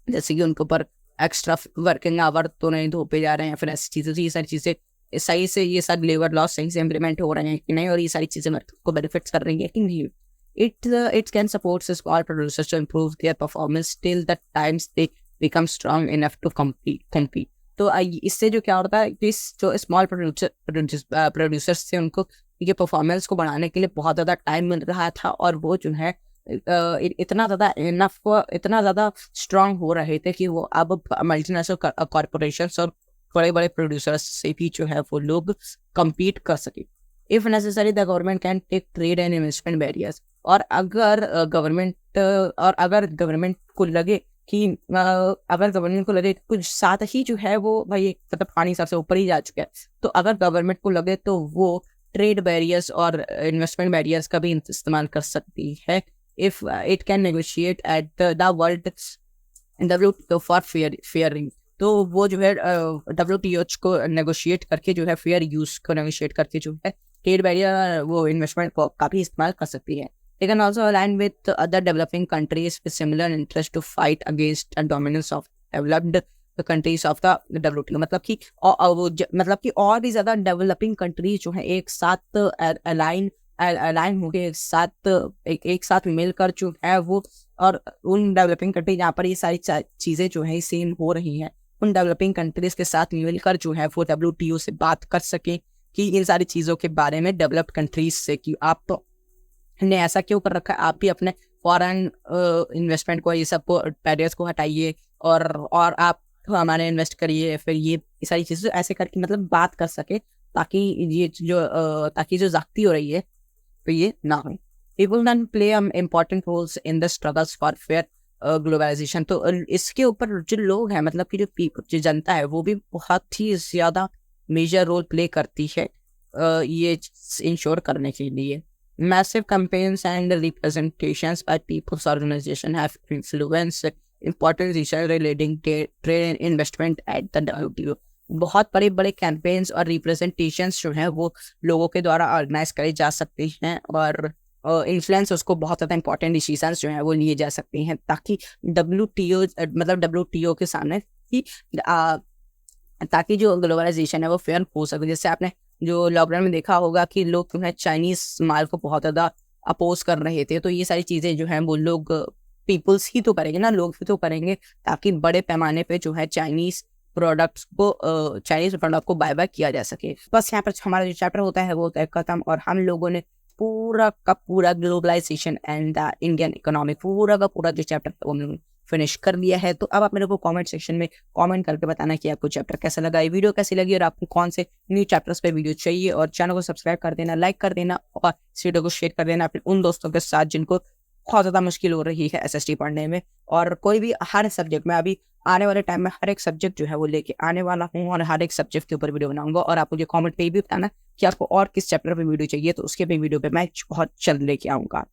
जैसे कि उनके ऊपर एक्स्ट्रा वर्किंग आवर तो नहीं थोपे जा रहे हैं, फिर ऐसी चीज़ें। ये सारी चीज़ें सही से, ये सारे लेबर लॉ सही से इम्प्लीमेंट हो रहे हैं कि नहीं, और ये सारी चीज़ें को बेनिफिट्स कर रही है कि नहीं। It can support small producers to improve their performance till the times they become strong enough to compete। तो इससे जो क्या होता है कि जो स्मॉल प्रोड्यूसर्स थे उनको ये परफॉर्मेंस को बढ़ाने के लिए बहुत ज़्यादा टाइम मिल रहा था, और वो जो है इतना ज़्यादा स्ट्रांग हो रहे थे कि वो अब मल्टीनेशनल कॉरपोरेशंस और बड़े बड़े प्रोड्यूसर्स से भी जो है वो लोग compete कर सके। If necessary, the government can take trade and investment barriers। और अगर गवर्नमेंट को लगे कुछ साथ ही जो है वो भाई मतलब पानी सबसे ऊपर ही जा चुका है, तो अगर गवर्नमेंट को लगे तो वो ट्रेड बैरियर्स और इन्वेस्टमेंट बैरियर्स का भी इस्तेमाल कर सकती है। If it can negotiate at the world WTO for fairing. तो वो जो है WTO को नेगोशिएट करके जो है फेयर यूज को नेगोशिएट करके जो है ट्रेड बैरियर वो इन्वेस्टमेंट का भी इस्तेमाल कर सकती है। They can also align with other developing countries with similar interest to fight against the dominance of developed countries of the WTO। मतलब कि और भी ज़्यादा डेवलपिंग कंट्रीज जो है एक साथ अलाइन हो गए, एक साथ मिलकर जो है वो, और उन डेवलपिंग कंट्री जहाँ पर ये सारी चीज़ें जो है सेम हो रही हैं, उन डेवलपिंग कंट्रीज के साथ मिलकर जो है वो WTO से बात कर सके कि इन सारी चीज़ों के बारे में डेवलप्ड कंट्रीज से, कि आप तो ने ऐसा क्यों कर रखा है, आप भी अपने फॉरेन इन्वेस्टमेंट को, ये सब को बैरियर्स को हटाइए, और आप हमारे इन्वेस्ट करिए, फिर ये सारी चीज़ें ऐसे करके मतलब बात कर सके, ताकि जो ज़्यादती हो रही है तो ये ना हो। People can play important roles in the struggles for fair globalisation. तो इसके ऊपर जो लोग हैं, मतलब कि जो जनता है वो भी बहुत ही ज़्यादा मेजर रोल प्ले करती है ये इंश्योर करने के लिए। Massive campaigns and representations by people's organization have influenced important decisions relating to trade and investment at the WTO। बहुत बड़े बड़े कैंपेन्स और रिप्रेजेंटेशंस जो हैं वो लोगों के द्वारा ऑर्गेनाइज करे जा सकते हैं, और इन्फ्लुएंस उसको बहुत ज़्यादा इंपॉर्टेंट डिसीजंस जो हैं वो लिए जा सकते हैं, ताकि WTO के सामने कि ताकि जो ग्लोबलाइजेशन है वो फेयर हो सके। जैसे आपने जो लॉकडाउन में देखा होगा कि लोग जो है चाइनीज़ माल को बहुत ज़्यादा अपोज कर रहे थे, तो ये सारी चीज़ें जो हैं वो लोग पीपल्स ही तो करेंगे ना, लोग भी तो करेंगे, ताकि बड़े पैमाने पे जो है चाइनीज़ प्रोडक्ट को बाय किया जा सके। बस यहाँ पर हमारा जो चैप्टर होता है वो खत्म, और हम लोगों ने पूरा का पूरा globalisation and the Indian economy पूरा का पूरा जो चैप्टर वो फिनिश कर लिया है। तो अब आप मेरे को कमेंट सेक्शन में कमेंट करके बताना कि आपको चैप्टर कैसा लगा, ये वीडियो कैसी लगी, और आपको कौन से न्यू चैप्टर्स पे वीडियो चाहिए। और चैनल को सब्सक्राइब कर देना, लाइक कर देना, और इस वीडियो को शेयर कर देना अपने उन दोस्तों के साथ जिनको बहुत ज़्यादा मुश्किल हो रही है SST पढ़ने में। और कोई भी हर सब्जेक्ट में अभी आने वाले टाइम में हर एक सब्जेक्ट जो है वो लेके आने वाला हूँ, और हर एक सब्जेक्ट के ऊपर वीडियो बनाऊंगा। और आप मुझे कमेंट पे भी बताना कि आपको और किस चैप्टर पे वीडियो चाहिए, तो उसके पे वीडियो पे मैं बहुत जल्द लेके आऊँगा।